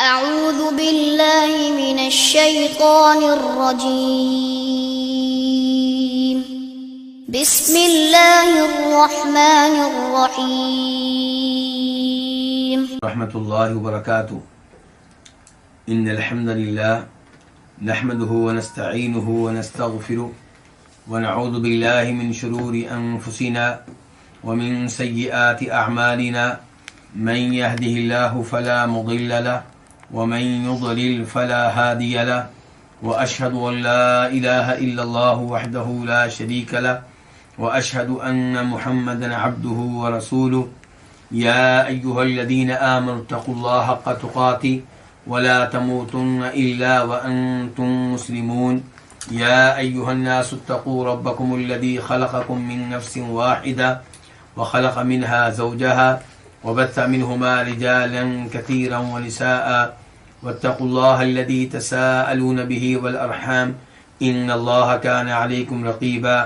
أعوذ بالله من الشيطان الرجيم بسم الله الرحمن الرحيم رحمة الله وبركاته. إن الحمد لله نحمده ونستعينه ونستغفره ونعوذ بالله من شرور أنفسنا ومن سيئات أعمالنا من يهده الله فلا مضل له ومن يضلل فلا هادي له وأشهد أن لا إله إلا الله وحده لا شريك له وأشهد أن محمدا عبده ورسوله. يا أيها الذين آمنوا اتقوا الله حق تقاته ولا تموتن إلا وأنتم مسلمون. يا أيها الناس اتقوا ربكم الذي خلقكم من نفس واحدة وخلق منها زوجها وبث منهما رجالا كثيرا ونساء واتقوا الله الذي تساءلون به والأرحام إن الله كان عليكم رقيبا.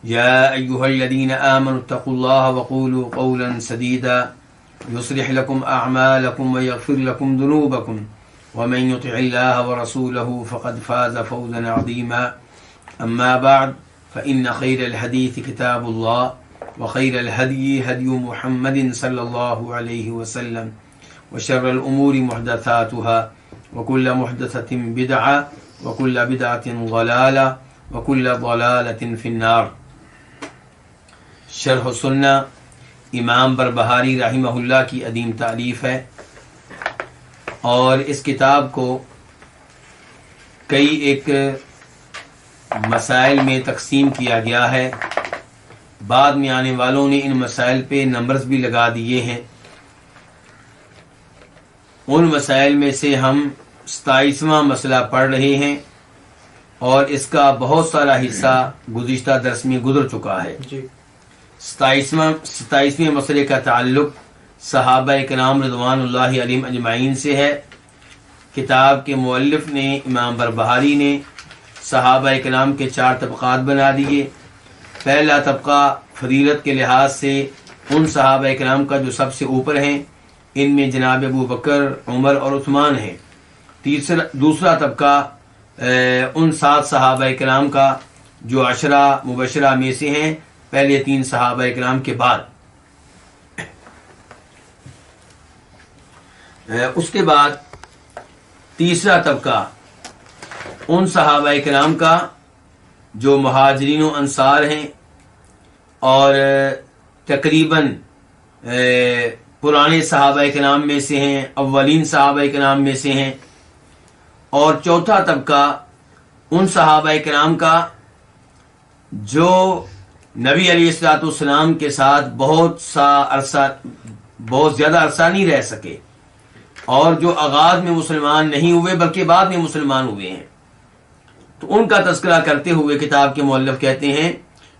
يا أيها الذين آمنوا اتقوا الله وقولوا قولا سديدا يصلح لكم أعمالكم ويغفر لكم ذنوبكم ومن يطع الله ورسوله فقد فاز فوزا عظيما. أما بعد فإن خير الحديث كتاب الله وخير الهدي هدي محمد صلى الله عليه وسلم وشر الأمور محدثاتها وكل محدثة بدعة وكل بدعة ضلالة وكل ضلالة في النار. شرح السنہ امام بربہاری رحمہ اللہ کی عظیم تالیف ہے، اور اس کتاب کو کئی ایک مسائل میں تقسیم کیا گیا ہے. بعد میں آنے والوں نے ان مسائل پہ نمبرز بھی لگا دیے ہیں. ان مسائل میں سے ہم 27واں مسئلہ پڑھ رہے ہیں، اور اس کا بہت سارا حصہ گزشتہ درس میں گزر چکا ہے. 27ویں مسئلے کا تعلق صحابہ کرام رضوان اللہ علیہم اجمعین سے ہے. کتاب کے مؤلف نے امام بربہاری نے صحابہ کرام کے 4 طبقات بنا دیے. پہلا طبقہ فضیلت کے لحاظ سے ان صحابہ کرام کا جو سب سے اوپر ہیں، ان میں جناب ابو بکر، عمر اور عثمان ہیں. دوسرا طبقہ ان 7 صحابہ کرام کا جو 10 مبشرہ میں سے ہیں، پہلے 3 صحابہ کرام کے بعد. اس کے بعد تیسرا طبقہ ان صحابہ کرام کا جو مہاجرین و انصار ہیں اور تقریباً پرانے صحابہ کرام میں سے ہیں، اولین صحابہ کرام میں سے ہیں. اور چوتھا طبقہ ان صحابہ کرام کا جو نبی علیہ الصلوۃ والسلام کے ساتھ بہت زیادہ عرصہ نہیں رہ سکے، اور جو آغاز میں مسلمان نہیں ہوئے بلکہ بعد میں مسلمان ہوئے ہیں. تو ان کا تذکرہ کرتے ہوئے کتاب کے مؤلف کہتے ہیں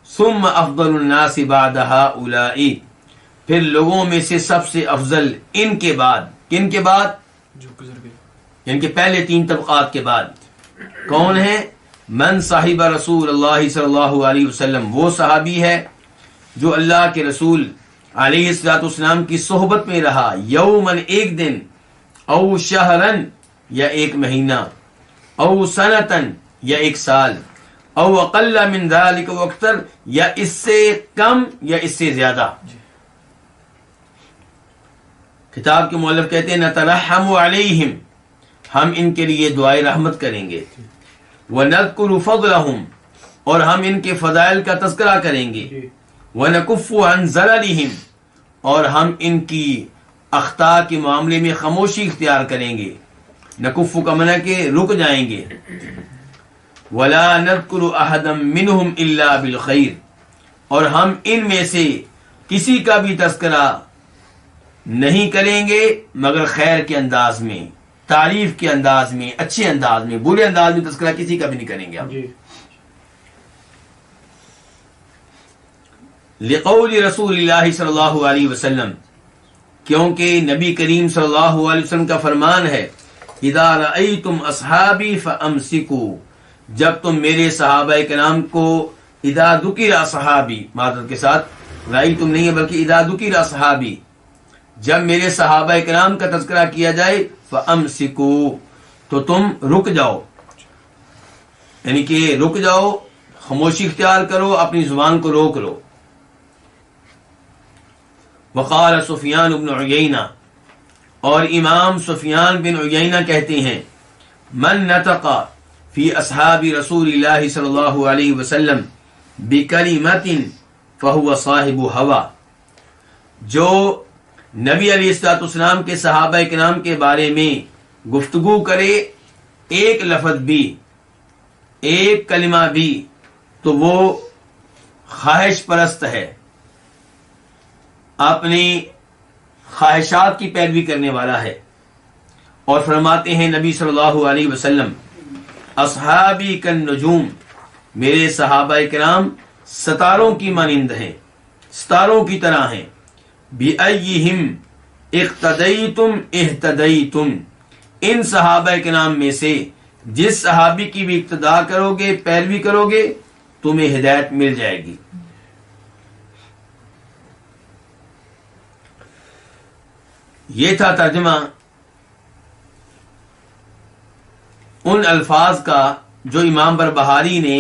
ثم افضل الناس بعد هؤلاء، پھر لوگوں میں سے سب سے افضل ان کے بعد، کن کے بعد؟ جو گزر گئے، ان کے پہلے 3 طبقات کے بعد کون ہیں؟ من صاحب رسول اللہ صلی اللہ علیہ وسلم، وہ صحابی ہے جو اللہ کے رسول علیہ الصلوۃ والسلام کی صحبت میں رہا، یومن ایک دن، او شہرن یا ایک مہینہ، او سنتن یا ایک سال، او اقل من ذلك و اکثر یا اس سے کم یا اس سے زیادہ. کتاب کے مؤلف کہتے ہیں نترحم علیہم، ہم ان کے لیے دعائے رحمت کریں گے، وَنَذْكُرُ فَضْلَهُمْ، اور ہم ان کے فضائل کا تذکرہ کریں گے، وَنَكُفُّ عَنْ زَلَلِهِمْ، اور ہم ان کی اخطاء کے معاملے میں خاموشی اختیار کریں گے. نکف کا معنی کہ رک جائیں گے. وَلَا نَذْكُرُ أَحَدًا مِّنْهُمْ إِلَّا بِالْخَيْرِ، اور ہم ان میں سے کسی کا بھی تذکرہ نہیں کریں گے مگر خیر کے انداز میں، تعریف کے انداز میں، اچھے انداز میں، برے انداز میں تذکرہ کسی کا بھی نہیں کریں گے ہم. لقول رسول اللہ صلی اللہ علیہ وسلم، کیونکہ نبی کریم صلی اللہ علیہ وسلم کا فرمان ہے اذا رأیتم اصحابی فامسکوا، جب تم میرے صحابہ کرام کو، اذا ذکر اصحابی، معذرت کے ساتھ رأیتم نہیں ہے بلکہ اذا ذکر اصحابی، جب میرے صحابہ کرام کا تذکرہ کیا جائے فَأَمْسِكُوا تو تم رک جاؤ، یعنی کہ رک جاؤ، خاموشی اختیار کرو، اپنی زبان کو روک لو۔ وقال سفیان بن عیینہ، اور امام سفیان بن عیینہ کہتے ہیں من نطق فی اصحاب رسول اللہ صلی اللہ علیہ وسلم بکلمۃ فہو صاحب ہوا، جو نبی علیہ الصلوۃ والسلام کے صحابہ کرام کے بارے میں گفتگو کرے ایک لفظ بھی، ایک کلمہ بھی، تو وہ خواہش پرست ہے، اپنی خواہشات کی پیروی کرنے والا ہے۔ اور فرماتے ہیں نبی صلی اللہ علیہ وسلم اصحابی کالنجوم، میرے صحابہ کرام ستاروں کی مانند ہیں، ستاروں کی طرح ہیں۔ بِأَيِّهِمْ اقتدیتم اہتدیتم، ان صحابہ کرام میں سے جس صحابی کی بھی اقتدا کرو گے، پیروی کرو گے، تمہیں ہدایت مل جائے گی۔ یہ تھا ترجمہ ان الفاظ کا جو امام بربہاری نے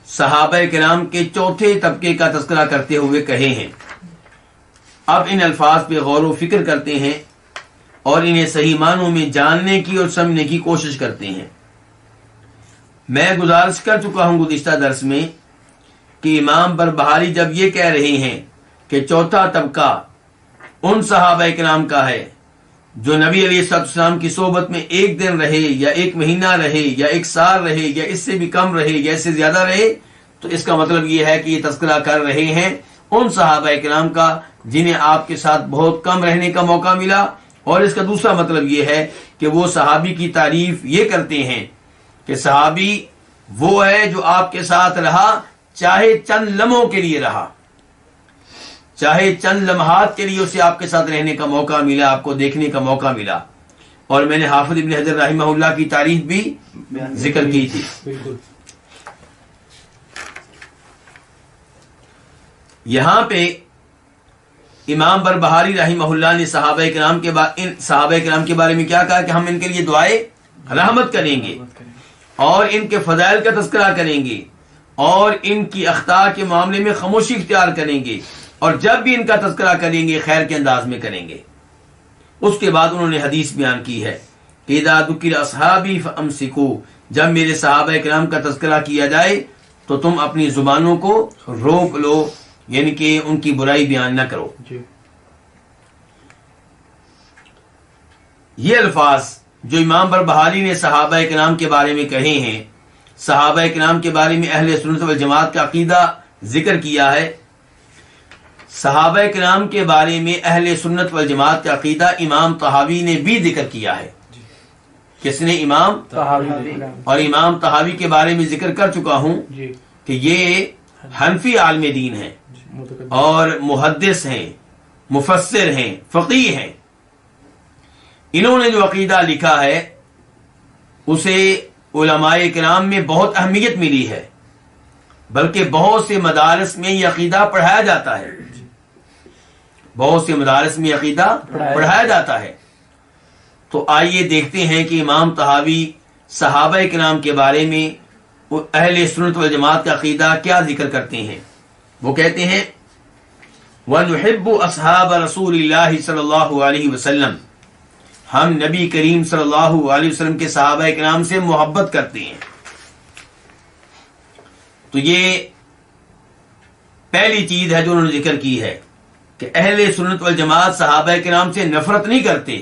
صحابہ کرام کے چوتھے طبقے کا تذکرہ کرتے ہوئے کہے ہیں۔ اب ان الفاظ پہ غور و فکر کرتے ہیں اور انہیں صحیح معنوں میں جاننے کی اور سمجھنے کی کوشش کرتے ہیں۔ میں گزارش کر چکا ہوں گزشتہ درس میں کہ امام بربہاری جب یہ کہہ رہے ہیں کہ چوتھا طبقہ ان صحابہ کرام کا ہے جو نبی علیہ السلام کی صحبت میں ایک دن رہے یا ایک مہینہ رہے یا ایک سال رہے یا اس سے بھی کم رہے یا اس سے زیادہ رہے، تو اس کا مطلب یہ ہے کہ یہ تذکرہ کر رہے ہیں ان صحابہ کرام کا جنہیں آپ کے ساتھ بہت کم رہنے کا موقع ملا۔ اور اس کا دوسرا مطلب یہ ہے کہ وہ صحابی کی تعریف یہ کرتے ہیں کہ صحابی وہ ہے جو آپ کے ساتھ رہا، چاہے چند لمحوں کے لیے رہا، چاہے چند لمحات کے لیے اسے آپ کے ساتھ رہنے کا موقع ملا، آپ کو دیکھنے کا موقع ملا۔ اور میں نے حافظ ابن حجر رحمہ اللہ کی تعریف بھی ذکر کی تھی۔ یہاں پہ امام بربہاری رحمہ اللہ نے صحابہ کرام کے بارے میں کیا کہا کہ ہم ان کے لیے دعائے رحمت کریں گے اور ان کے فضائل کا تذکرہ کریں گے اور ان کی اخطاء کے معاملے میں خاموشی اختیار کریں گے، اور جب بھی ان کا تذکرہ کریں گے خیر کے انداز میں کریں گے۔ اس کے بعد انہوں نے حدیث بیان کی ہے کہ اذا ذکر اصحابی فامسکوا، جب میرے صحابہ کرام کا تذکرہ کیا جائے تو تم اپنی زبانوں کو روک لو، یعنی کہ ان کی برائی بیان نہ کرو۔ یہ الفاظ جو امام بربہاری نے صحابہ کرام کے بارے میں کہے ہیں، صحابہ کرام کے بارے میں اہل سنت والجماعت کا عقیدہ ذکر کیا ہے۔ صحابہ کرام کے بارے میں اہل سنت والجماعت کا عقیدہ امام طحاوی نے بھی ذکر کیا ہے۔ کس نے؟ امام طحاوی۔ اور امام طحاوی کے بارے میں ذکر کر چکا ہوں کہ یہ حنفی عالم دین ہیں اور محدث ہیں، مفسر ہیں، فقیہ ہیں۔ انہوں نے جو عقیدہ لکھا ہے اسے علماء کرام میں بہت اہمیت ملی ہے، بلکہ بہت سے مدارس میں یہ عقیدہ پڑھایا جاتا ہے، بہت سے مدارس میں عقیدہ پڑھایا جاتا ہے۔ تو آئیے دیکھتے ہیں کہ امام طحاوی صحابہ کرام کے بارے میں اہل سنت والجماعت کا عقیدہ کیا ذکر کرتے ہیں۔ وہ کہتے ہیں وَنُحِبُّ أَصْحَابَ رَسُولِ اللَّهِ صلی اللہ علیہ وسلم، ہم نبی کریم صلی اللہ علیہ وسلم کے صحابہ کرام سے محبت کرتے ہیں۔ تو یہ پہلی چیز ہے جو انہوں نے ذکر کی ہے کہ اہل سنت والجماعت صحابہ کرام سے نفرت نہیں کرتے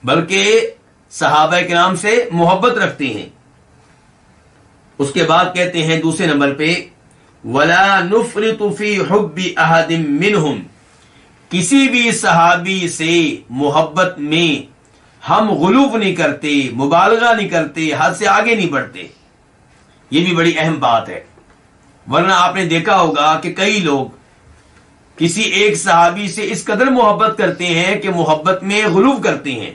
بلکہ صحابہ کرام سے محبت رکھتے ہیں۔ اس کے بعد کہتے ہیں دوسرے نمبر پہ وَلَا نُفْرِطُ فِي حُبِّ أَحَدٍ مِّنْهُمْ، کسی بھی صحابی سے محبت میں ہم غلو نہیں کرتے، مبالغہ نہیں کرتے، حد سے آگے نہیں بڑھتے۔ یہ بھی بڑی اہم بات ہے، ورنہ آپ نے دیکھا ہوگا کہ کئی لوگ کسی ایک صحابی سے اس قدر محبت کرتے ہیں کہ محبت میں غلو کرتے ہیں،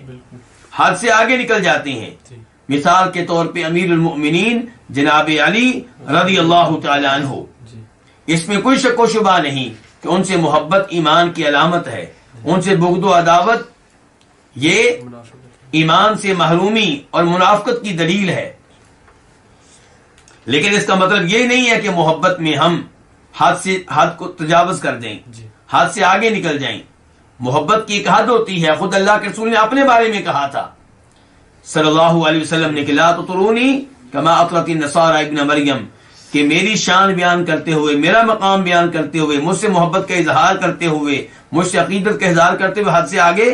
حد سے آگے نکل جاتے ہیں۔ مثال کے طور پہ امیر المؤمنین جناب علی رضی اللہ تعالی عنہ، اس میں کوئی شک و شبہ نہیں کہ ان سے محبت ایمان کی علامت ہے، ان سے بغض و عداوت یہ ایمان سے محرومی اور منافقت کی دلیل ہے. لیکن اس کا مطلب یہ نہیں ہے کہ محبت میں ہم حد کو تجاوز کر دیں, حد سے آگے نکل جائیں. محبت کی ایک حد ہوتی ہے. خود اللہ کے رسول نے اپنے بارے میں کہا تھا صلی اللہ علیہ وسلم نے کہ لا تطرونی کما اطرت النصارى ابن مریم, کہ میری شان بیان کرتے ہوئے, میرا مقام بیان کرتے ہوئے, مجھ سے محبت کا اظہار کرتے ہوئے, مجھ سے عقیدت کا اظہار کرتے ہوئے حد سے آگے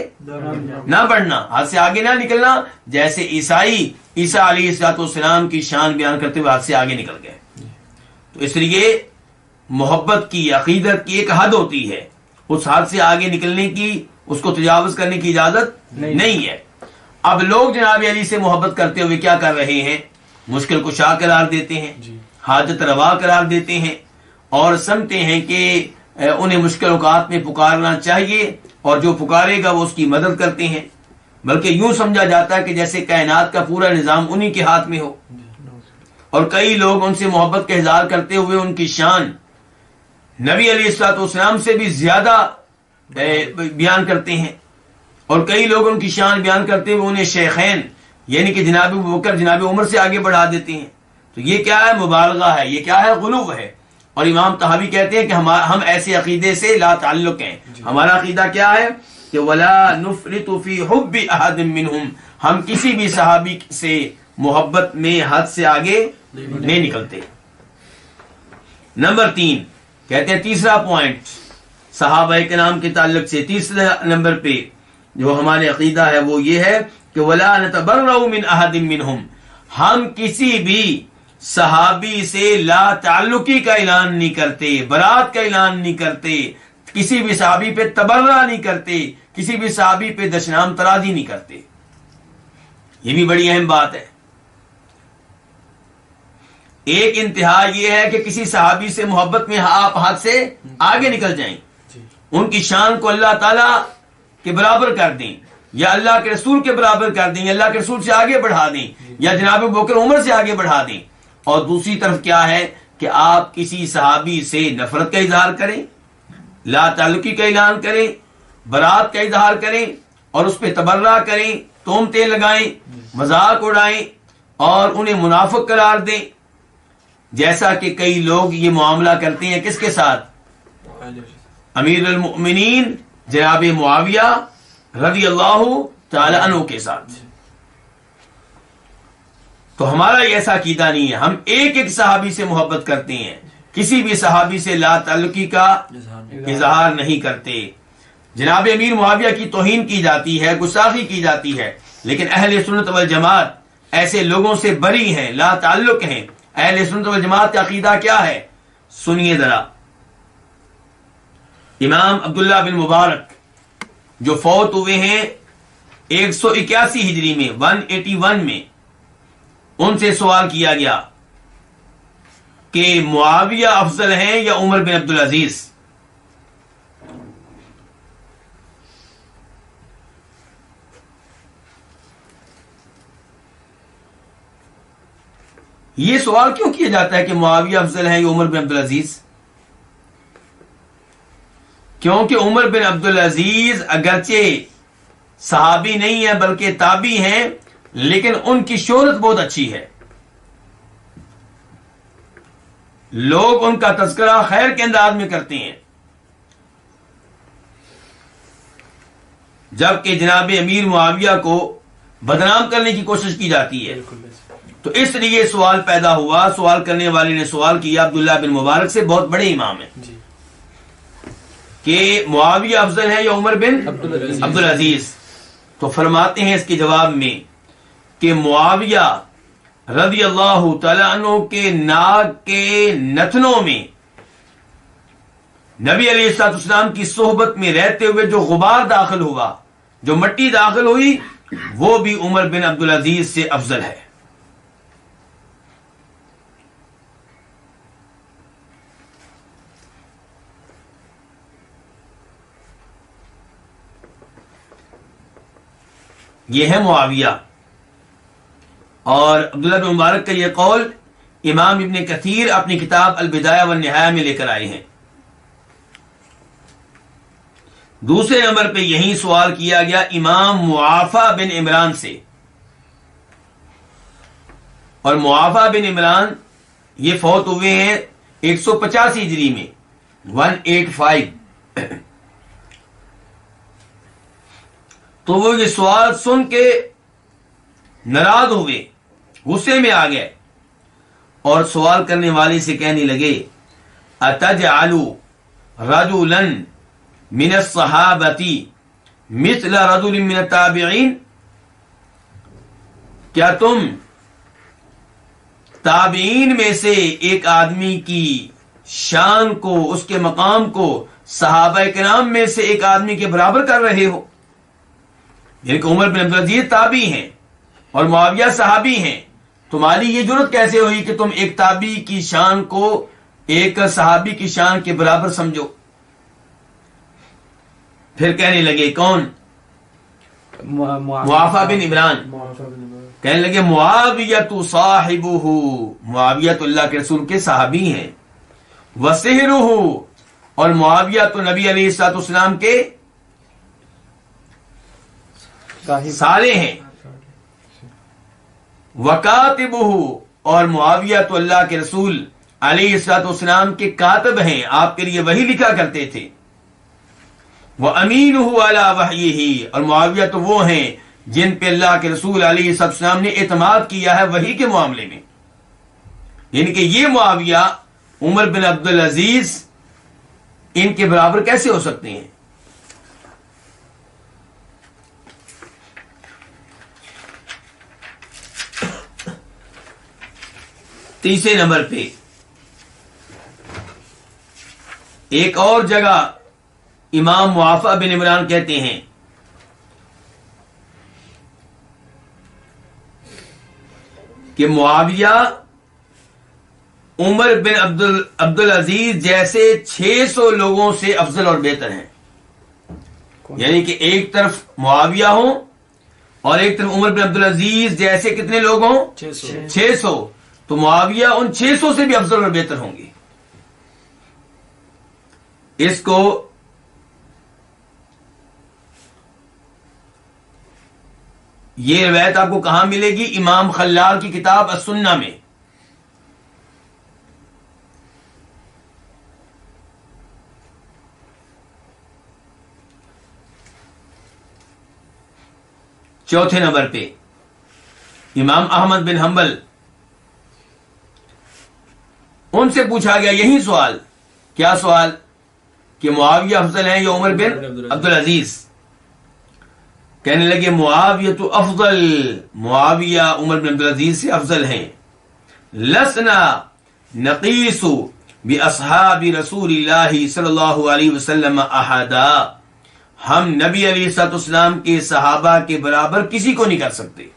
نہ بڑھنا, حد سے آگے نہ نکلنا, جیسے عیسیٰ علیہ السلام کی شان بیان کرتے ہوئے حد سے آگے نکل گئے. تو اس لیے محبت کی, عقیدت کی ایک حد ہوتی ہے, اس حد سے آگے نکلنے کی, اس کو تجاوز کرنے کی اجازت نہیں ہے. اب لوگ جناب علی سے محبت کرتے ہوئے کیا کر رہے ہیں؟ مشکل کشا قرار دیتے ہیں, حاجت روا قرار دیتے ہیں, اور سمجھتے ہیں کہ انہیں مشکل اوقات میں پکارنا چاہیے, اور جو پکارے گا وہ اس کی مدد کرتے ہیں. بلکہ یوں سمجھا جاتا ہے کہ جیسے کائنات کا پورا نظام انہی کے ہاتھ میں ہو. اور کئی لوگ ان سے محبت کا اظہار کرتے ہوئے ان کی شان نبی علیہ الصلوۃ والسلام سے بھی زیادہ بیان کرتے ہیں, اور کئی لوگ ان کی شان بیان کرتے ہوئے انہیں شیخین یعنی کہ جناب ابوبکر, جناب عمر سے آگے بڑھا دیتے ہیں. تو یہ کیا ہے؟ مبالغہ ہے, یہ کیا ہے؟ غلو ہے. اور امام طحاوی کہتے ہیں کہ ہم ایسے عقیدے سے لا تعلق ہیں. ہمارا عقیدہ کیا ہے کہ ولا نفرط فی حب احد منہم, ہم کسی بھی صحابی سے محبت میں حد سے آگے نہیں نکلتے. نمبر 3 کہتے ہیں, تیسرا پوائنٹ صحابہ کرام کے تعلق سے, تیسرے نمبر پہ جو ہمارے عقیدہ ہے وہ یہ ہے کہ ولا نتبرأ من احد منہم, ہم کسی بھی صحابی سے لا تعلقی کا اعلان نہیں کرتے, برات کا اعلان نہیں کرتے, کسی بھی صحابی پہ تبرہ نہیں کرتے, کسی بھی صحابی پہ دشنام ترازی نہیں کرتے. یہ بھی بڑی اہم بات ہے. ایک انتہا یہ ہے کہ کسی صحابی سے محبت میں آپ حد سے آگے نکل جائیں, ان کی شان کو اللہ تعالی کے برابر کر دیں, یا اللہ کے رسول کے برابر کر دیں, یا اللہ کے رسول سے آگے بڑھا دیں, یا جناب ابوبکر عمر سے آگے بڑھا دیں. اور دوسری طرف کیا ہے کہ آپ کسی صحابی سے نفرت کا اظہار کریں, لا تعلقی کا اعلان کریں, برات کا اظہار کریں, اور اس پہ تبرہ کریں, تہمتیں لگائیں, مذاق اڑائیں, اور انہیں منافق قرار دیں, جیسا کہ کئی لوگ یہ معاملہ کرتے ہیں. کس کے ساتھ؟ امیر المؤمنین جناب معاویہ رضی اللہ تعالی عنہ کے ساتھ. تو ہمارا ایسا عقیدہ نہیں ہے. ہم ایک ایک صحابی سے محبت کرتے ہیں, کسی بھی صحابی سے لا تعلقی کا اظہار نہیں کرتے. جناب امیر معاویہ کی توہین کی جاتی ہے, گستاخی کی جاتی ہے, لیکن اہل سنت والجماعت ایسے لوگوں سے بری ہیں, لا تعلق ہیں. اہل سنت والجماعت کا عقیدہ کیا ہے؟ سنیے ذرا. امام عبداللہ بن مبارک جو فوت ہوئے ہیں 181 ہجری میں, 181 میں, ان سے سوال کیا گیا کہ معاویہ افضل ہیں یا عمر بن عبدالعزیز؟ یہ سوال کیوں کیا جاتا ہے کہ معاویہ افضل ہیں یا عمر بن عبدالعزیز؟ کیونکہ عمر بن عبدالعزیز اگرچہ صحابی نہیں ہے بلکہ تابعی ہیں, لیکن ان کی شہرت بہت اچھی ہے, لوگ ان کا تذکرہ خیر کے انداز میں کرتے ہیں, جبکہ جناب امیر معاویہ کو بدنام کرنے کی کوشش کی جاتی ہے. تو اس لیے سوال پیدا ہوا, سوال کرنے والے نے سوال کیا عبداللہ بن مبارک سے, بہت بڑے امام ہیں, کہ معاویہ افضل ہے یا عمر بن عبدالعزیز؟ تو فرماتے ہیں اس کے جواب میں کہ معاویہ رضی اللہ تعالی عنہ کے ناک کے نتنوں میں نبی علیہ الصلوۃ والسلام کی صحبت میں رہتے ہوئے جو غبار داخل ہوا, جو مٹی داخل ہوئی, وہ بھی عمر بن عبدالعزیز سے افضل ہے. یہ ہے معاویہ. اور عبداللہ بن مبارک کا یہ قول امام ابن کثیر اپنی کتاب البدایہ والنہایہ میں لے کر آئے ہیں. دوسرے نمبر پہ یہی سوال کیا گیا امام معافی بن عمران سے، اور معافی بن عمران یہ فوت ہوئے ہیں 185 ہجری میں، 185۔ تو وہ یہ سوال سن کے ناراض ہوئے، غصے میں آ گئے، اور سوال کرنے والے سے کہنے لگے اتجعل رجلا من الصحابۃ مثل رجل من التابعین، کیا تم تابعین میں سے ایک آدمی کی شان کو، اس کے مقام کو صحابہ کرام میں سے ایک آدمی کے برابر کر رہے ہو؟ یعنی کہ عمر بن عبدالعزیز تابعی ہیں اور معاویہ صحابی ہیں، تمہاری یہ جرت کیسے ہوئی کہ تم ایک تابعی کی شان کو ایک صحابی کی شان کے برابر سمجھو؟ پھر کہنے لگے کون؟ معافی بن عمران کہنے لگے معاویۃ صاحبہ، معاویہ تو اللہ کے رسول کے صحابی ہیں، وصہرہ، اور معاویہ تو نبی علیہ الصلوۃ والسلام کے سارے ہیں، وکاتبہ، اور معاویہ تو اللہ کے رسول علیہ الصلوۃ والسلام کے کاتب ہیں، آپ کے لیے وحی لکھا کرتے تھے، وامینہ علی وحیہ، اور معاویہ تو وہ ہیں جن پہ اللہ کے رسول علیہ الصلوۃ والسلام نے اعتماد کیا ہے وحی کے معاملے میں۔ یعنی کہ یہ معاویہ عمر بن عبدالعزیز ان کے برابر کیسے ہو سکتے ہیں؟ تیسرے نمبر پہ ایک اور جگہ امام معافی بن عمران کہتے ہیں کہ معاویہ عمر بن عبدالعزیز جیسے 600 لوگوں سے افضل اور بہتر ہیں۔ یعنی کہ ایک طرف معاویہ ہوں اور ایک طرف عمر بن عبدالعزیز جیسے کتنے لوگ ہوں؟ 600۔ تو معاویہ ان 600 سے بھی افضل اور بہتر ہوں گے۔ اس کو یہ روایت آپ کو کہاں ملے گی؟ امام خلال کی کتاب السنہ میں۔ چوتھے نمبر پہ امام احمد بن حنبل، ان سے پوچھا گیا یہی سوال۔ کیا سوال؟ کہ معاویہ افضل ہیں یا عمر بن عبدالعزیز؟ کہنے لگے معاویہ تو افضل، معاویہ عمر بن عبدالعزیز سے افضل ہیں۔ لسنا نقیس باصحاب رسول اللہ صلی اللہ علیہ وسلم احدا، ہم نبی علیہ الصلوۃ والسلام کے صحابہ کے برابر کسی کو نہیں کر سکتے۔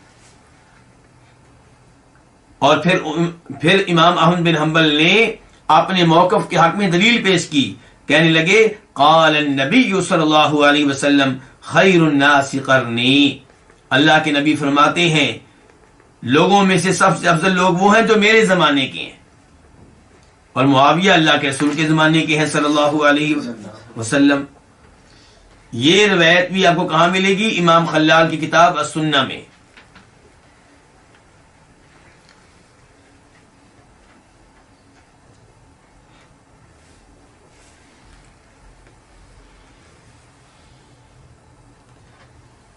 اور پھر امام احمد بن حنبل نے اپنے موقف کے حق میں دلیل پیش کی، کہنے لگے قال النبی صلی اللہ علیہ وسلم خیر الناس قرنی، اللہ کے نبی فرماتے ہیں لوگوں میں سے سب سے افضل لوگ وہ ہیں جو میرے زمانے کے ہیں، اور معاویہ اللہ کے رسول کے زمانے کے ہیں صلی اللہ علیہ وسلم۔ یہ روایت بھی آپ کو کہاں ملے گی؟ امام خلال کی کتاب السنہ میں۔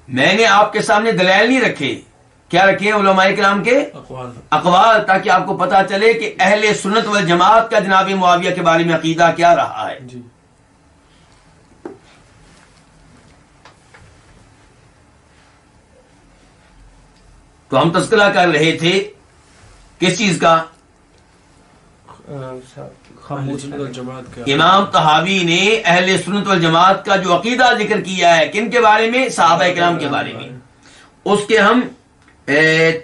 میں نے آپ کے سامنے دلائل نہیں رکھے، کیا رکھے ہیں؟ علماء کرام کے اقوال، تاکہ آپ کو پتا چلے کہ اہل سنت والجماعت کا جناب معاویہ کے بارے میں عقیدہ کیا رہا ہے۔ تو ہم تذکرہ کر رہے تھے کس چیز کا؟ امام طحاوی نے اہل سنت والجماعت کا جو عقیدہ ذکر کیا ہے، کن کے بارے میں؟ صحابہ کرام کے بارے میں۔ اس کے ہم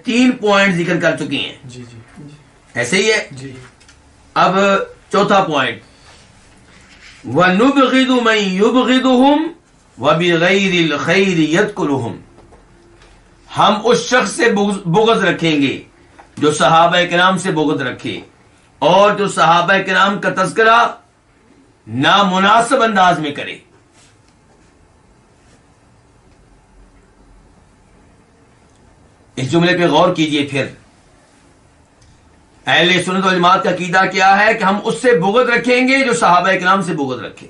3 پوائنٹ ذکر کر چکے ہیں، ایسے ہی ہے۔ اب چوتھا پوائنٹ، وَنُبْغِضُ مَن يُبْغِضُهُمْ وَبِغَيْرِ الْخَيْرِ يَذْكُرُهُمْ، ہم اس شخص سے بغض رکھیں گے جو صحابہ کرام سے بغض رکھے، اور جو صحابہ کرام کا تذکرہ نامناسب انداز میں کرے۔ اس جملے پہ غور کیجئے. پھر اہل سنت والجماعت کا عقیدہ کیا ہے کہ ہم اس سے بغض رکھیں گے جو صحابہ کرام سے بغض رکھے.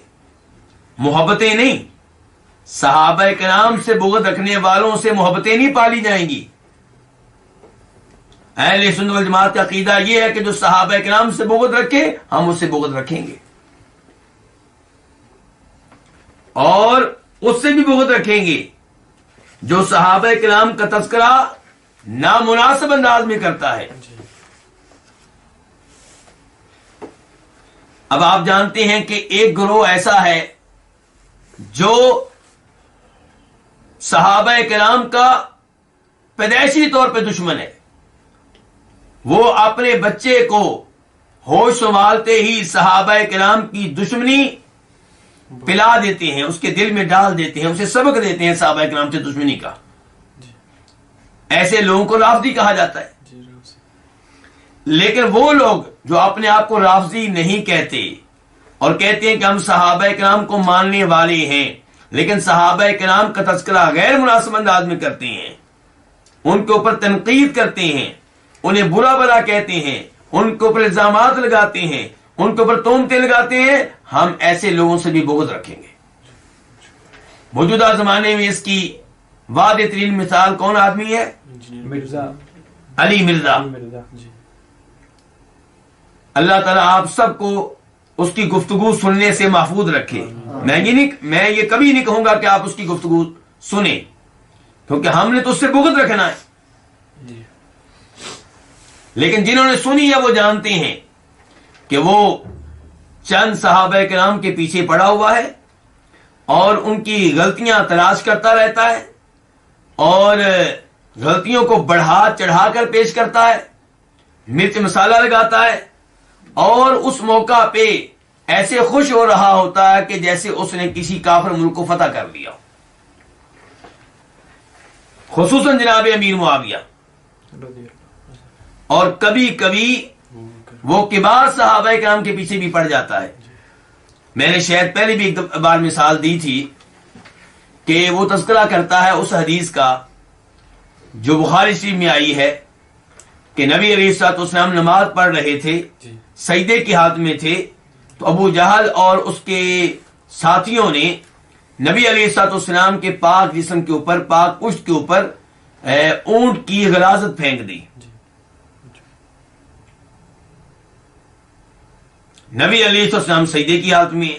محبتیں نہیں، صحابہ کرام سے بغض رکھنے والوں سے محبتیں نہیں پالی جائیں گی. اہل سنت والجماعت کا عقیدہ یہ ہے کہ جو صحابہ کرام سے بغض رکھے ہم اس سے بغض رکھیں گے، اور اس سے بھی بغض رکھیں گے جو صحابہ کرام کا تذکرہ نامناسب انداز میں کرتا ہے. اب آپ جانتے ہیں کہ ایک گروہ ایسا ہے جو صحابہ کرام کا پیدائشی طور پہ دشمن ہے. وہ اپنے بچے کو ہوش سنبھالتے ہی صحابہ کرام کی دشمنی پلا دیتے ہیں، اس کے دل میں ڈال دیتے ہیں، اسے سبق دیتے ہیں صحابہ کرام سے دشمنی کا. ایسے لوگوں کو رافضی کہا جاتا ہے. لیکن وہ لوگ جو اپنے آپ کو رافضی نہیں کہتے اور کہتے ہیں کہ ہم صحابہ کرام کو ماننے والے ہیں، لیکن صحابہ کرام کا تذکرہ غیر مناسب انداز میں کرتے ہیں، ان کے اوپر تنقید کرتے ہیں، انہیں برا بھلا کہتے ہیں، ان کے اوپر الزامات لگاتے ہیں، ان کے اوپر تہمتیں لگاتے ہیں، ہم ایسے لوگوں سے بھی بغض رکھیں گے. موجودہ زمانے میں اس کی واضح ترین مثال کون آدمی ہے؟ مرزا علی مرزا. جی اللہ تعالیٰ آپ سب کو اس کی گفتگو سننے سے محفوظ رکھے. میں یہ کبھی نہیں کہوں گا کہ آپ اس کی گفتگو سنیں، کیونکہ ہم نے تو اس سے بغض رکھنا ہے. لیکن جنہوں نے سنی ہے وہ جانتے ہیں کہ وہ چند صحابہ کرام کے پیچھے پڑا ہوا ہے اور ان کی غلطیاں تلاش کرتا رہتا ہے اور غلطیوں کو بڑھا چڑھا کر پیش کرتا ہے، مرچ مسالہ لگاتا ہے، اور اس موقع پہ ایسے خوش ہو رہا ہوتا ہے کہ جیسے اس نے کسی کافر ملک کو فتح کر لیا. خصوصاً جناب امیر معاویہ، اور کبھی کبھی وہ کبار صحابہ کرام کے پیچھے بھی پڑ جاتا ہے. میں نے شاید پہلے بھی ایک بار مثال دی تھی کہ وہ تذکرہ کرتا ہے اس حدیث کا جو بخاری شریف میں آئی ہے کہ نبی علیہ الصلوۃ والسلام نماز پڑھ رہے تھے، سجدے کی حالت میں تھے، تو ابو جہل اور اس کے ساتھیوں نے نبی علیہ الصلوۃ والسلام کے پاک جسم کے اوپر، پاک پشت کے اوپر اونٹ کی غلاظت پھینک دی. نبی علیہ السلام سجدے کی حالت میں.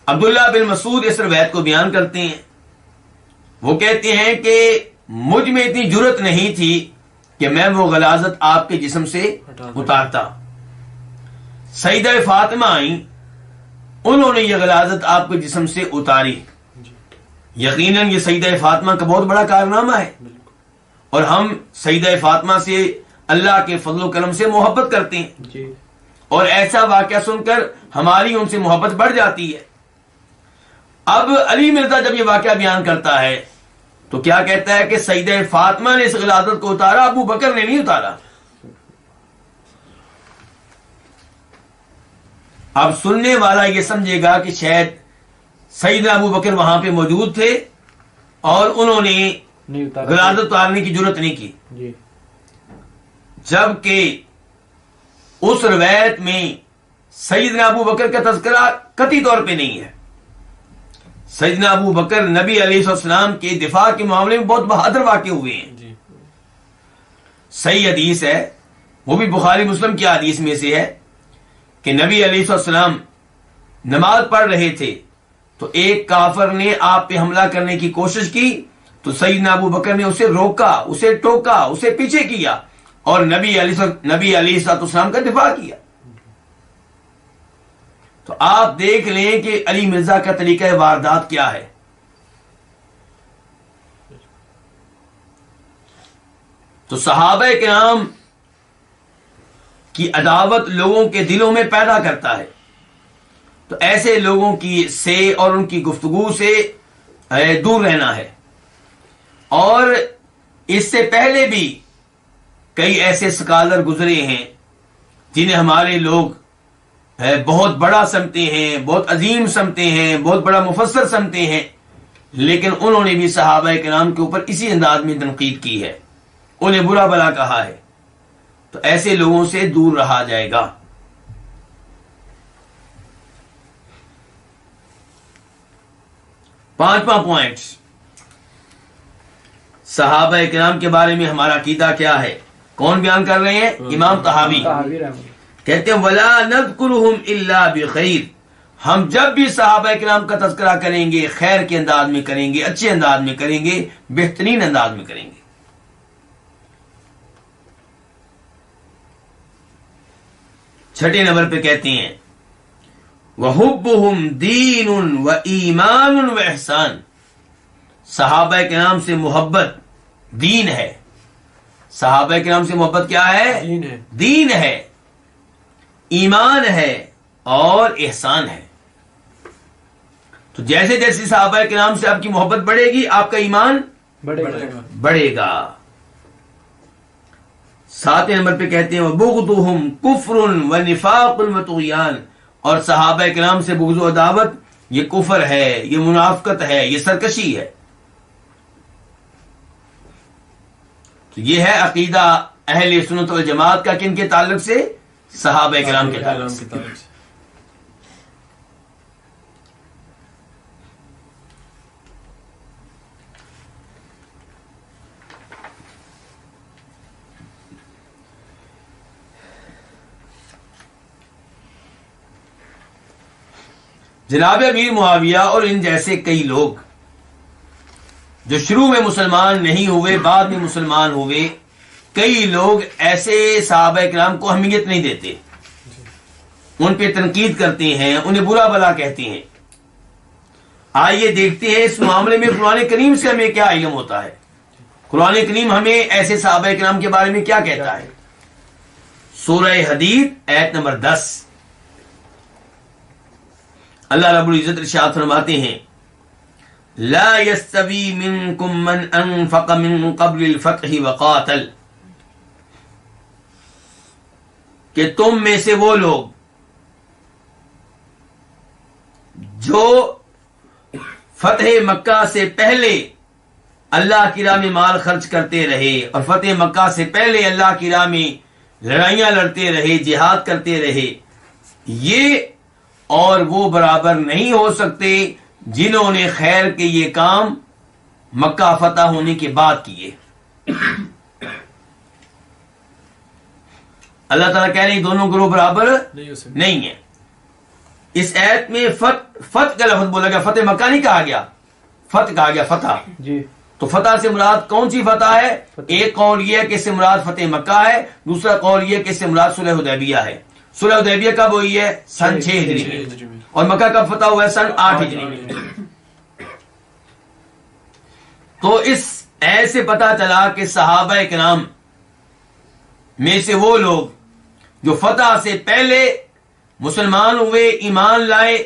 عبداللہ بن مسعود اس روایت کو بیان کرتے ہیں، وہ کہتے ہیں کہ مجھ میں اتنی جرت نہیں تھی کہ میں وہ غلاظت آپ کے جسم سے اتارتا. سیدہ فاطمہ آئیں، انہوں نے یہ غلاظت آپ کے جسم سے اتاری. یقیناً یہ سیدہ فاطمہ کا بہت بڑا کارنامہ ہے، اور ہم سیدہ فاطمہ سے اللہ کے فضل و کرم سے محبت کرتے ہیں، اور ایسا واقعہ سن کر ہماری ان سے محبت بڑھ جاتی ہے. اب علی مرزا جب یہ واقعہ بیان کرتا ہے تو کیا کہتا ہے کہ سیدہ فاطمہ نے اس غلاظت کو اتارا، ابو بکر نے نہیں اتارا. اب سننے والا یہ سمجھے گا کہ شاید سیدنا ابو بکر وہاں پہ موجود تھے اور انہوں نے غلاظت اتارنے کی جرت نہیں کی، جبکہ اس روایت میں سیدنا ابو بکر کا تذکرہ قطعی طور پہ نہیں ہے. سیدنا ابو بکر نبی علیہ السلام کے دفاع کے معاملے میں بہت بہادر واقع ہوئے ہیں. صحیح حدیث ہے، وہ بھی بخاری مسلم کی حدیث میں سے ہے کہ نبی علیہ السلام نماز پڑھ رہے تھے تو ایک کافر نے آپ پہ حملہ کرنے کی کوشش کی، تو سیدنا ابو بکر نے اسے روکا، اسے ٹوکا، اسے پیچھے کیا اور نبی علیہ السلام کا دفاع کیا. تو آپ دیکھ لیں کہ علی مرزا کا طریقہ واردات کیا ہے. تو صحابہ کرام کی عداوت لوگوں کے دلوں میں پیدا کرتا ہے. تو ایسے لوگوں کی سے اور ان کی گفتگو سے دور رہنا ہے. اور اس سے پہلے بھی کئی ایسے سکالر گزرے ہیں جنہیں ہمارے لوگ بہت بڑا سمجھتے ہیں، بہت عظیم سمجھتے ہیں، بہت بڑا مفسر سمجھتے ہیں، لیکن انہوں نے بھی صحابہ کرام کے اوپر اسی انداز میں تنقید کی ہے، انہیں برا بھلا کہا ہے، تو ایسے لوگوں سے دور رہا جائے گا۔ پانچواں پوائنٹ، صحابہ کرام کے بارے میں ہمارا عقیدہ کیا ہے؟ کون بیان کر رہے ہیں؟ امام طحاوی کہتے ہیں وَلَا نَذْكُرُهُمْ إِلَّا بِخَيْرٍ، ہم جب بھی صحابہ کرام کا تذکرہ کریں گے خیر کے انداز میں کریں گے، اچھے انداز میں کریں گے، بہترین انداز میں کریں گے۔ چھٹے نمبر پہ کہتے ہیں وَحُبُّهُمْ دِينٌ وَإِيمَانٌ وَإِحْسَانٌ، صحابہ کرام سے محبت دین ہے۔ صحابہ کرام سے محبت کیا ہے؟ دین ہے، ایمان ہے اور احسان ہے۔ تو جیسے جیسے صحابہ کرام سے آپ کی محبت بڑھے گی آپ کا ایمان بڑھے گا۔ ساتویں نمبر پہ کہتے ہیں وَبُغْضُهُمْ كُفْرٌ وَنِفَاقٌ وَطُغْيَانٌ، اور صحابہ کرام سے بغض و عداوت یہ کفر ہے، یہ منافقت ہے، یہ سرکشی ہے۔ تو یہ ہے عقیدہ اہل سنت والجماعت کا، کن کے تعلق سے؟ صحابہ کرام کے تعلق سے۔ جناب امیر معاویہ اور ان جیسے کئی لوگ جو شروع میں مسلمان نہیں ہوئے بعد میں مسلمان ہوئے، کئی لوگ ایسے صحابہ کرام کو اہمیت نہیں دیتے، ان پہ تنقید کرتے ہیں، انہیں برا بھلا کہتے ہیں۔ آئیے دیکھتے ہیں اس معاملے میں قرآن کریم سے ہمیں کیا علم ہوتا ہے، قرآن کریم ہمیں ایسے صحابہ کرام کے بارے میں کیا کہتا ہے۔ سورہ حدید آیت نمبر 10، اللہ رب العزت ارشاد فرماتے ہیں لا يستوی منکم من انفق من قبل الفتح وقاتل، کہ تم میں سے وہ لوگ جو فتح مکہ سے پہلے اللہ کی راہ میں مال خرچ کرتے رہے اور فتح مکہ سے پہلے اللہ کی راہ میں لڑائیاں لڑتے رہے، جہاد کرتے رہے، یہ اور وہ برابر نہیں ہو سکتے جنہوں نے خیر کے یہ کام مکہ فتح ہونے کے بعد کیے۔ اللہ تعالیٰ کہہ رہے ہیں دونوں گروہ برابر نہیں ہیں۔ اس آیت میں فتح کا لفظ بولا گیا، فتح مکہ نہیں کہا گیا، فتح کہا گیا، فتح جی۔ تو فتح سے مراد کون سی فتح ہے؟ ایک قول یہ ہے کہ اس سے مراد فتح مکہ ہے، دوسرا قول یہ ہے کہ اس سے مراد صلح حدیبیہ ہے۔ صلح حدیبیہ کب ہوئی ہے؟ سن 6 ہجری میں، اور مکہ کب فتح ہوا ہے؟ سن 8 ہجری میں۔ تو اس ایسے پتہ چلا کہ صحابہ کرام میں سے وہ لوگ جو فتح سے پہلے مسلمان ہوئے، ایمان لائے،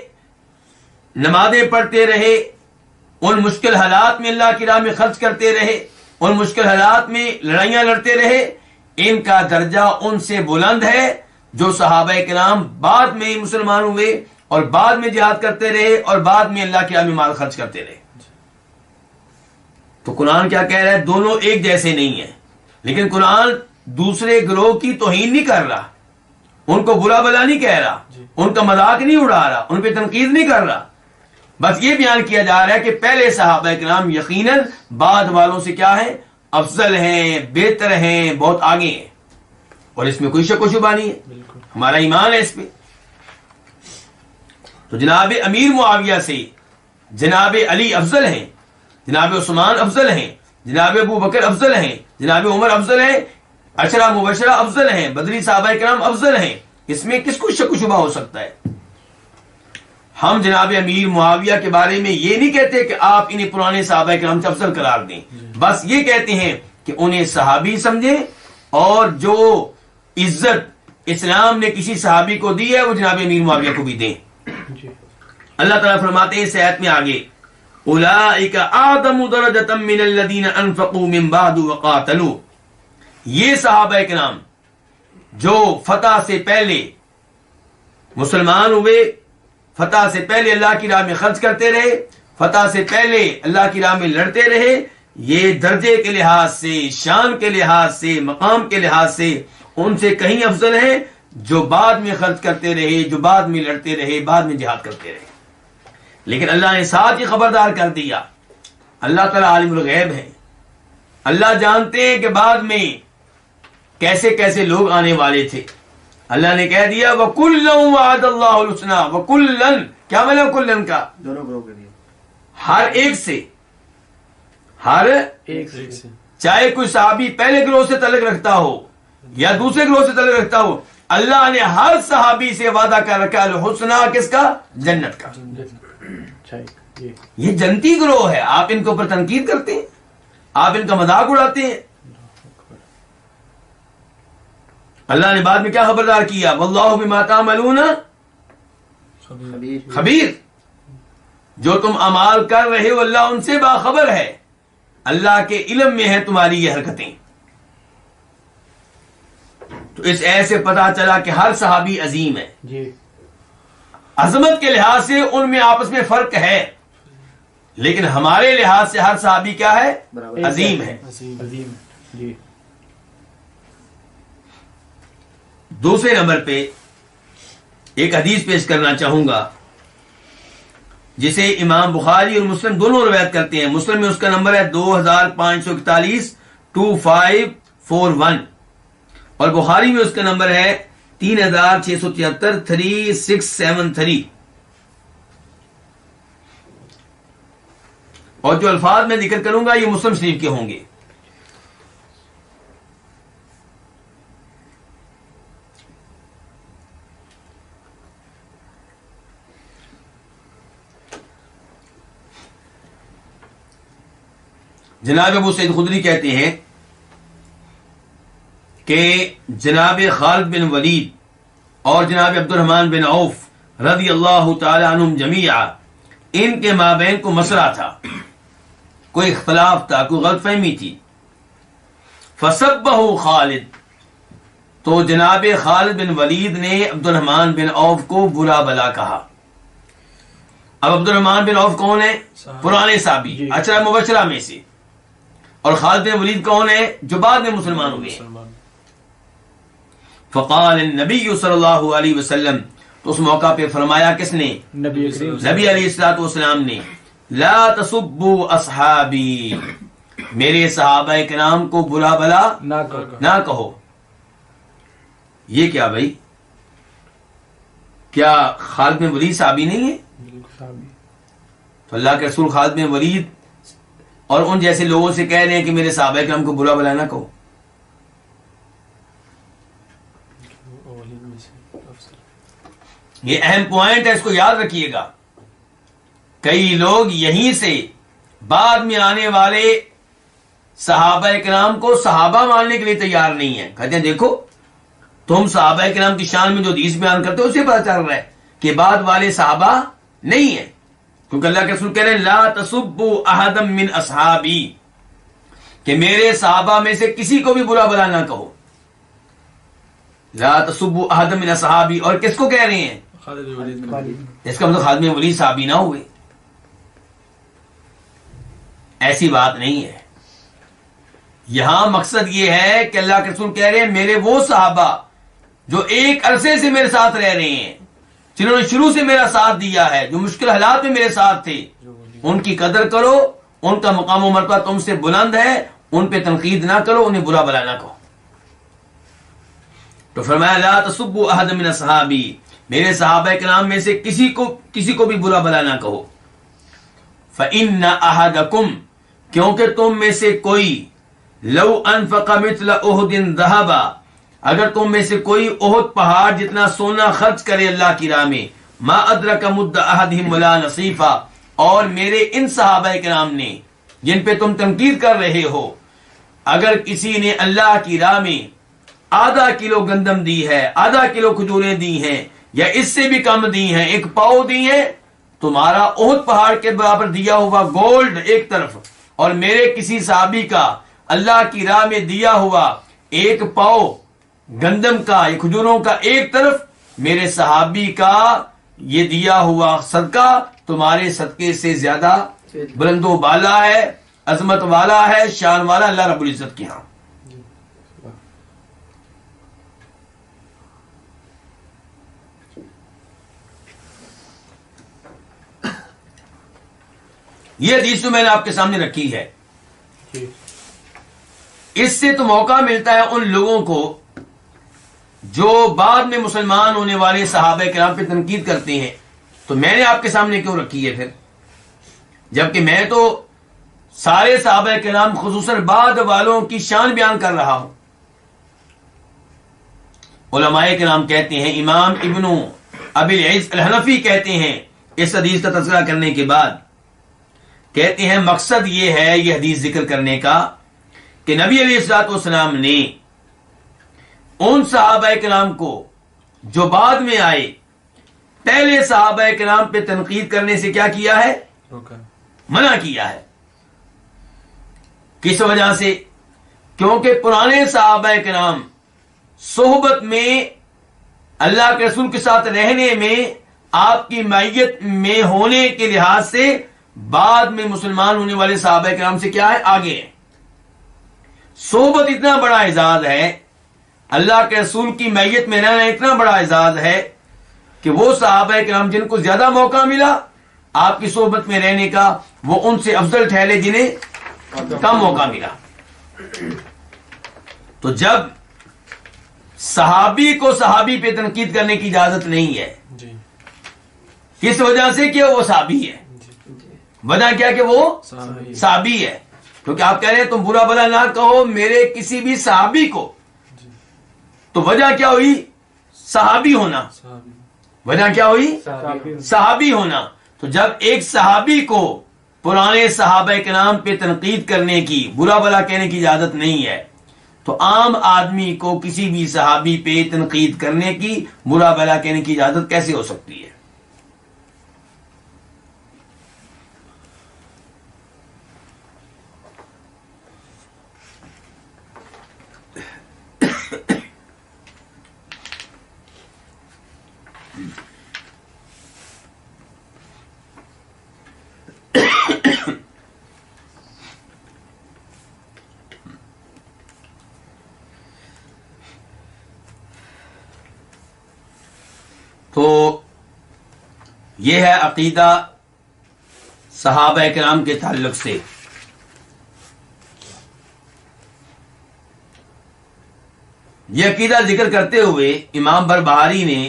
نمازیں پڑھتے رہے، ان مشکل حالات میں اللہ کی راہ میں خرچ کرتے رہے، ان مشکل حالات میں لڑائیاں لڑتے رہے، ان کا درجہ ان سے بلند ہے جو صحابہ کرام بعد میں مسلمان ہوئے اور بعد میں جہاد کرتے رہے اور بعد میں اللہ کی راہ میں مال خرچ کرتے رہے۔ تو قرآن کیا کہہ رہا ہے؟ دونوں ایک جیسے نہیں ہیں، لیکن قرآن دوسرے گروہ کی توہین نہیں کر رہا، ان کو برا بلا نہیں کہہ رہا، ان کا مذاق نہیں اڑا رہا، ان پہ تنقید نہیں کر رہا، بس یہ بیان کیا جا رہا ہے کہ پہلے صحابہ کرام یقیناً بعد والوں سے کیا ہے؟ افضل ہیں، بہتر ہیں، بہت آگے ہیں، اور اس میں کوئی شک و شبہ نہیں ہے، ہمارا ایمان ہے اس پہ۔ تو جناب امیر معاویہ سے جناب علی افضل ہیں، جناب عثمان افضل ہیں، جناب ابو بکر افضل ہیں، جناب عمر افضل ہیں، عشرہ مبشرہ افضل ہیں، بدری صحابہ کرام افضل ہیں، اس میں کس کو شک و شبہ ہو سکتا ہے؟ ہم جناب امیر معاویہ کے بارے میں یہ نہیں کہتے کہ آپ انہیں پرانے صحابہ کرام سے افضل قرار دیں، بس یہ کہتے ہیں کہ انہیں صحابی سمجھیں اور جو عزت اسلام نے کسی صحابی کو دی ہے وہ جناب امیر معاویہ کو بھی دیں۔ اللہ تعالیٰ فرماتے ہیں اس آیت میں آگے اولئک اعظم درجۃ من الذین انفقوا من بعد وقاتلوا، یہ صحابہ کرام جو فتح سے پہلے مسلمان ہوئے، فتح سے پہلے اللہ کی راہ میں خرچ کرتے رہے، فتح سے پہلے اللہ کی راہ میں لڑتے رہے، یہ درجے کے لحاظ سے، شان کے لحاظ سے، مقام کے لحاظ سے ان سے کہیں افضل ہیں جو بعد میں خرچ کرتے رہے، جو بعد میں لڑتے رہے، بعد میں جہاد کرتے رہے۔ لیکن اللہ نے ساتھ ہی خبردار کر دیا، اللہ تعالیٰ عالم الغیب ہے، اللہ جانتے ہیں کہ بعد میں کیسے کیسے لوگ آنے والے تھے۔ اللہ نے کہہ دیا وَكُلًّا وَعَدَ اللَّهُ الْحُسْنَىٰ، وَكُلًّا کیا مطلب کلن کا؟ دونوں گروہ کے لیے، ہر ایک سے، ہر ایک سے چاہے کوئی صحابی پہلے گروہ سے تعلق رکھتا ہو یا دوسرے گروہ سے تعلق رکھتا ہو، اللہ نے ہر صحابی سے وعدہ کر رکھا الحسنہ، کس کا؟ جنت کا۔ یہ جنتی گروہ ہے، آپ ان کے اوپر تنقید کرتے ہیں، آپ ان کا مذاق اڑاتے ہیں۔ اللہ نے بعد میں کیا خبردار کیا؟ واللہ بما تعملون خبیر، جو تم اعمال کر رہے ہو اللہ ان سے باخبر ہے، اللہ کے علم میں ہے تمہاری یہ حرکتیں۔ تو اس ایسے سے پتا چلا کہ ہر صحابی عظیم ہے جی، عظمت کے لحاظ سے ان میں آپس میں فرق ہے، لیکن ہمارے لحاظ سے ہر صحابی کیا ہے؟ عظیم ہے۔ عظیم جی۔ دوسرے نمبر پہ ایک حدیث پیش کرنا چاہوں گا جسے امام بخاری اور مسلم دونوں روایت کرتے ہیں۔ مسلم میں اس کا نمبر ہے 2541 2541 اور بخاری میں اس کا نمبر ہے 3673 3673۔ اور جو الفاظ میں ذکر کروں گا یہ مسلم شریف کے ہوں گے۔ جناب ابو سعید خدری کہتے ہیں کہ جناب خالد بن ولید اور جناب عبد الرحمن بن عوف رضی اللہ تعالی عنہم جمیعا، ان کے مابین کو مسئلہ تھا، کوئی اختلاف تھا، کوئی غلط فہمی تھی۔ فسبہ خالد، تو جناب خالد بن ولید نے عبد الرحمن بن عوف کو برا بلا کہا۔ اب عبد الرحمن بن عوف کون ہے؟ پرانے صحابی، عشرہ مبشرہ میں سے، اور خالد بن ولید کون ہے؟ جو بعد میں مسلمان ہوئے ہیں۔ فقال النبی صلی اللہ علیہ وسلم، تو اس موقع پہ فرمایا کس نے؟ نبی علیہ الصلوۃ والسلام نے، لا تسبوا اصحابی، میرے صحابہ کرام کو برا بلا نہ کہو۔ یہ کیا بھائی؟ کیا خالد بن ولید صحابی نہیں ہے؟ تو اللہ کے رسول خالد بن ولید اور ان جیسے لوگوں سے کہہ رہے ہیں کہ میرے صحابہ کرام کو برا بلا نہ کہو۔ یہ اہم پوائنٹ ہے، اس کو یاد رکھیے گا۔ کئی لوگ یہیں سے بعد میں آنے والے صحابہ کرام کو صحابہ ماننے کے لیے تیار نہیں ہیں، کہتے ہیں دیکھو تم صحابہ کرام کی شان میں جو حدیث بیان کرتے ہو اسے پتہ چل رہا ہے کہ بعد والے صحابہ نہیں ہیں، کیونکہ اللہ کے رسول کہہ رہے ہیں لا تسبوا احدا من اصحابی، کہ میرے صحابہ میں سے کسی کو بھی برا بلا نہ کہو۔ لا تسبوا احدا من اصحابی، اور کس کو کہہ رہے ہیں؟ اس کا مطلب خالد بن ولید صحابی نہ ہوئے، ایسی بات نہیں ہے۔ یہاں مقصد یہ ہے کہ اللہ کے رسول کہہ رہے ہیں میرے وہ صحابہ جو ایک عرصے سے میرے ساتھ رہ رہے ہیں، جنہوں نے شروع سے میرا ساتھ دیا ہے، جو مشکل حالات میں میرے ساتھ تھے، ان کی قدر کرو، ان کا مقام و مرتبہ تم سے بلند ہے، ان پہ تنقید نہ کرو، انہیں برا بلا نہ کہو۔ تو فرمایا لا تسبوا احد من اصحابی، میرے صحابہ کرام میں سے کسی کو بھی برا بلا نہ کہو۔ فإن أحدكم، کیونکہ تم میں سے کوئی، لو انفق مثل احد ذهبا، اگر تم میں سے کوئی احد پہاڑ جتنا سونا خرچ کرے اللہ کی راہ میں، ما ادرک مد احدہم ولا نصیفا، اور میرے ان صحابہ کرام نے جن پہ تم تنقید کر رہے ہو، اگر کسی نے اللہ کی راہ میں آدھا کلو گندم دی ہے، آدھا کلو کھجوریں دی ہیں، یا اس سے بھی کم دی ہیں، ایک پاؤ دی ہیں، تمہارا احد پہاڑ کے برابر دیا ہوا گولڈ ایک طرف، اور میرے کسی صحابی کا اللہ کی راہ میں دیا ہوا ایک پاؤ گندم کا یا کھجوروں کا ایک طرف، میرے صحابی کا یہ دیا ہوا صدقہ تمہارے صدقے سے زیادہ بلند و بالا ہے، عظمت والا ہے، شان والا اللہ رب العزت کے ہاں۔ یہ حدیث جو میں نے آپ کے سامنے رکھی ہے، اس سے تو موقع ملتا ہے ان لوگوں کو جو بعد میں مسلمان ہونے والے صحابہ کرام پہ تنقید کرتے ہیں۔ تو میں نے آپ کے سامنے کیوں رکھی ہے پھر، جبکہ میں تو سارے صحابہ کرام خصوصاً بعد والوں کی شان بیان کر رہا ہوں۔ علماء کرام کہتے ہیں، امام ابن ابی العز الحنفی کہتے ہیں اس حدیث کا تذکرہ کرنے کے بعد، کہتے ہیں مقصد یہ ہے یہ حدیث ذکر کرنے کا کہ نبی علیہ الصلوۃ والسلام نے ان صحابہ کرام کو جو بعد میں آئے، پہلے صحابہ کرام پہ تنقید کرنے سے کیا کیا ہے؟ منع کیا ہے۔ کس وجہ سے؟ کیونکہ پرانے صحابہ کرام صحبت میں، اللہ کے رسول کے ساتھ رہنے میں، آپ کی معیت میں ہونے کے لحاظ سے بعد میں مسلمان ہونے والے صحابہ کرام سے کیا ہے؟ آگے ہے۔ صحبت اتنا بڑا اعزاز ہے، اللہ کے رسول کی معیت میں رہنا اتنا بڑا اعزاز ہے کہ وہ صحابہ کرام جن کو زیادہ موقع ملا آپ کی صحبت میں رہنے کا، وہ ان سے افضل ٹھہرے جنہیں کم موقع ملا۔ تو جب صحابی کو صحابی پہ تنقید کرنے کی اجازت نہیں ہے، کس وجہ سے؟ کہ وہ صحابی ہے۔ وجہ کیا کہ وہ صحابی ہے، کیونکہ آپ کہہ رہے ہیں تم برا بلا نہ کہو میرے کسی بھی صحابی کو، تو وجہ کیا ہوئی؟ صحابی ہونا۔ وجہ کیا ہوئی؟ صحابی ہونا۔ تو جب ایک صحابی کو پرانے صحابہ کرام پہ تنقید کرنے کی، برا بلا کہنے کی اجازت نہیں ہے، تو عام آدمی کو کسی بھی صحابی پہ تنقید کرنے کی، برا بلا کہنے کی اجازت کیسے ہو سکتی ہے؟ تو یہ ہے عقیدہ صحابہ کرام کے تعلق سے۔ یہ عقیدہ ذکر کرتے ہوئے امام بربہاری نے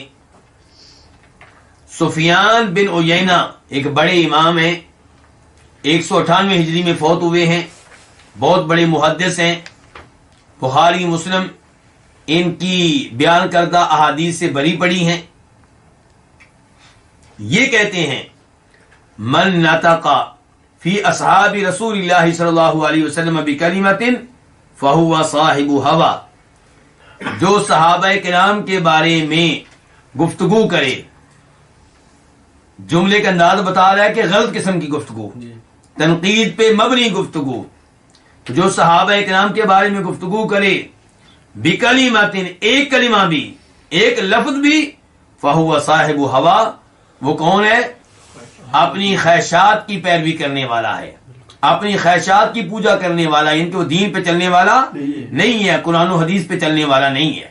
سفیان بن عیینہ، ایک بڑے امام ہیں، 198 ہجری میں فوت ہوئے ہیں، بہت بڑے محدث ہیں، بخاری مسلم ان کی بیان کردہ احادیث سے بری پڑی ہیں۔ یہ کہتے ہیں من نطق فی اصحاب رسول اللہ صلی اللہ علیہ وسلم بکلمۃ فہو صاحب ہوا، جو صحابہ کرام کے بارے میں گفتگو کرے، جملے کا انداز بتا رہا ہے کہ غلط قسم کی گفتگو، تنقید پہ مبنی گفتگو، جو صحابہ کرام کے بارے میں گفتگو کرے، بکلمۃ، ایک کلمہ بھی، ایک لفظ بھی، فہو صاحب ہوا، وہ کون ہے؟ اپنی خواہشات کی پیروی کرنے والا ہے، اپنی خواہشات کی پوجا کرنے والا ہے، ان کو دین پہ چلنے والا نہیں ہے، قرآن و حدیث پہ چلنے والا نہیں ہے۔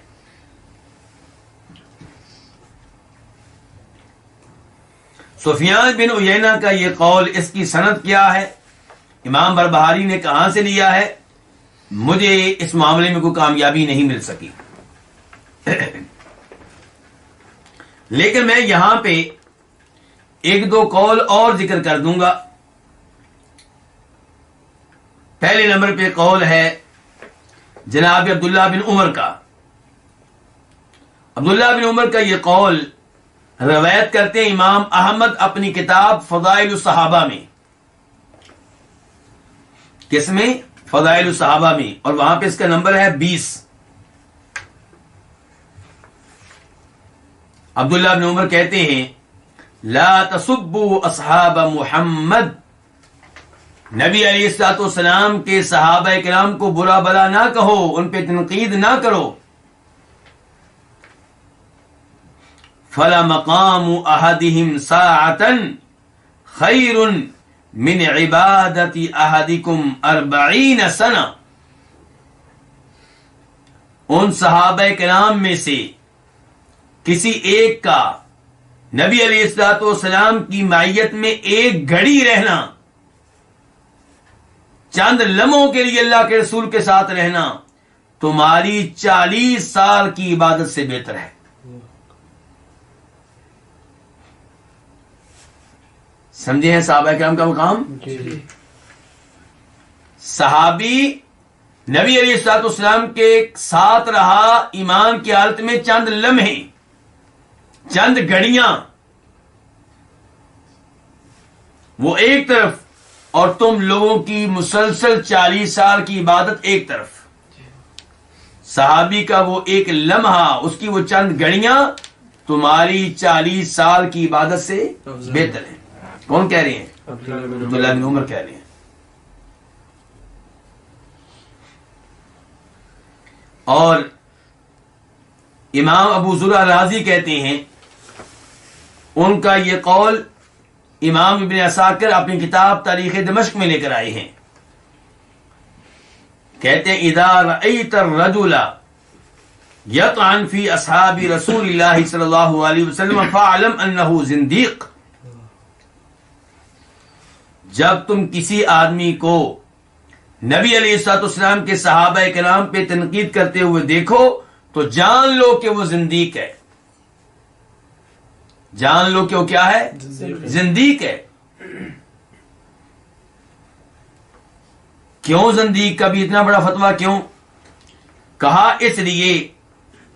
سفیان بن عیینہ کا یہ قول، اس کی سند کیا ہے، امام بربہاری نے کہاں سے لیا ہے، مجھے اس معاملے میں کوئی کامیابی نہیں مل سکی، لیکن میں یہاں پہ ایک دو قول اور ذکر کر دوں گا۔ پہلے نمبر پہ قول ہے جناب عبداللہ بن عمر کا۔ عبداللہ بن عمر کا یہ قول روایت کرتے ہیں امام احمد اپنی کتاب فضائل الصحابہ میں۔ کس میں؟ فضائل الصحابہ میں، اور وہاں پہ اس کا نمبر ہے 20۔ عبداللہ بن عمر کہتے ہیں لا تسبوا اصحاب محمد، نبی علیہ الصلوۃ والسلام کے صحابہ کرام کو برا بلا نہ کہو، ان پہ تنقید نہ کرو۔ فَلَمَقَامُ أَحَدِهِمْ سَاعَةً خَيْرٌ مِنْ عِبَادَةِ أَحَدِكُمْ 40 سَنَةً۔ ان صحابہ کرام میں سے کسی ایک کا نبی علیہ الصلوۃ والسلام کی معیت میں ایک گھڑی رہنا، چند لمحوں کے لیے اللہ کے رسول کے ساتھ رہنا، تمہاری 40 سال کی عبادت سے بہتر ہے۔ سمجھے ہیں صحابہ کرام کا مقام؟ صحابی نبی علیہ الصلوۃ والسلام کے ساتھ رہا ایمان کی حالت میں چند لمحے، چند گھڑیاں، وہ ایک طرف، اور تم لوگوں کی مسلسل 40 سال کی عبادت ایک طرف۔ صحابی کا وہ ایک لمحہ، اس کی وہ چند گھڑیاں تمہاری 40 سال کی عبادت سے بہتر ہیں۔ کون کہہ رہے ہیں؟ عبداللہ بن عمر کہہ رہے ہیں۔ اور امام ابو زرع رازی کہتے ہیں، ان کا یہ قول امام ابن عساکر اپنی کتاب تاریخ دمشق میں لے کر آئے ہیں۔ کہتے ہیں اذا رأیت الرجل یطعن فی اصحاب رسول اللہ صلی اللہ علیہ وسلم فاعلم انہ زندیق۔ جب تم کسی آدمی کو نبی علیہ الصلوۃ والسلام کے صحابہ کرام پہ تنقید کرتے ہوئے دیکھو تو جان لو کہ وہ زندیق ہے، جان لو کہ وہ کیا ہے؟ زندیق ہے۔ کیوں زندیق کا بھی اتنا بڑا فتویٰ کیوں؟ کہا اس لیے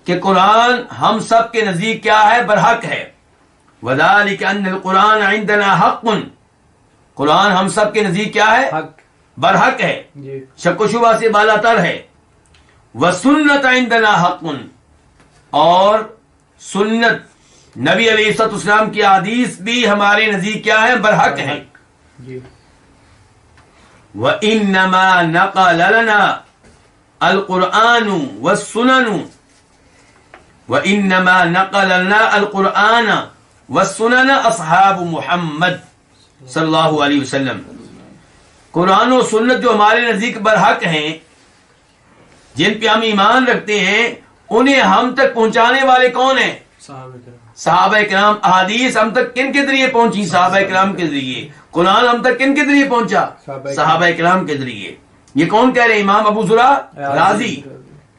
کہ قرآن ہم سب کے نزدیک کیا ہے؟ برحق ہے۔ وَذَلِكَ أَنَّ الْقُرْآنَ عِنْدَنَا حَقٌ، قرآن ہم سب کے نزدیک کیا ہے؟ برحق ہے، شک و شبہ سے بالا تر ہے۔ وَسُنَّتَ عِنْدَنَا حَقٌ، اور سنت نبی علیہ الصلوۃ والسلام کی حدیث بھی ہمارے نزدیک کیا ہے؟ برحق ہے۔ وَإِنَّمَا نَقَلَ لَنَا الْقُرْآنُ وَالسُّنَنُ وَإِنَّمَا نَقَلَ لَنَا الْقُرْآنَ وَالسُّنَنَ أَصْحَابُ محمد صلی اللہ علیہ وسلم۔ قرآن و سنت جو ہمارے نزدیک برحق ہیں، جن پہ ہم ایمان رکھتے ہیں، انہیں ہم تک پہنچانے والے کون ہیں؟ صحابہ کرام۔ احادیث ہم تک کن کے ذریعے پہنچی؟ صحابہ کرام کے ذریعے۔ قرآن ہم تک کن کے ذریعے پہنچا؟ صحابہ کرام کے ذریعے۔ یہ کون کہہ رہے ہیں؟ امام ابو زرع رازی،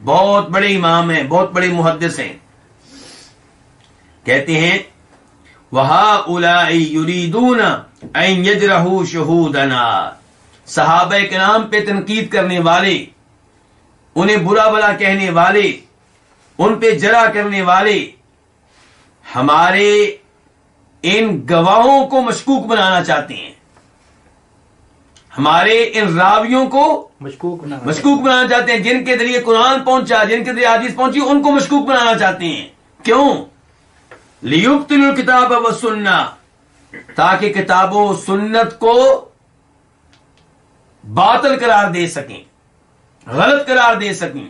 بہت بڑے امام ہیں، بہت بڑے محدث ہیں۔ کہتے ہیں وَهَؤُلَاءِ يُرِيدُونَ أَن يَجْرَحُوا شُهُودَنَا، صحابہ کرام پہ تنقید کرنے والے، انہیں برا بلا کہنے والے، ان پہ جرح کرنے والے ہمارے ان گواہوں کو مشکوک بنانا چاہتے ہیں، ہمارے ان راویوں کو مشکوک بنانا چاہتے ہیں، جن کے ذریعے قرآن پہنچا، جن کے ذریعے حدیث پہنچی، ان کو مشکوک بنانا چاہتے ہیں۔ کیوں؟ لِيُبْطِلُوا الْكِتَابَ وَالسُّنَّةَ، تاکہ کتاب و سنت کو باطل قرار دے سکیں، غلط قرار دے سکیں۔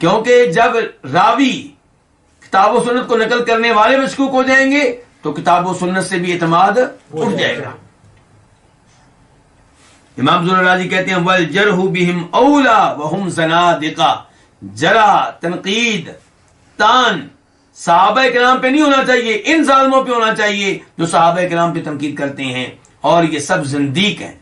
کیونکہ جب راوی کتاب و سنت کو نقل کرنے والے مشکوک ہو جائیں گے تو کتاب و سنت سے بھی اعتماد اٹھ جائے گا۔ امام زرع راضی کہتے ہیں وَالْجَرْحُ بِهِمْ أَوْلَى وَهُمْ زَنَادِقَةٌ، جرح، تنقید، تان صحابہ کرام پہ نہیں ہونا چاہیے، ان ظالموں پہ ہونا چاہیے جو صحابہ کرام پہ تنقید کرتے ہیں، اور یہ سب زندیق ہیں۔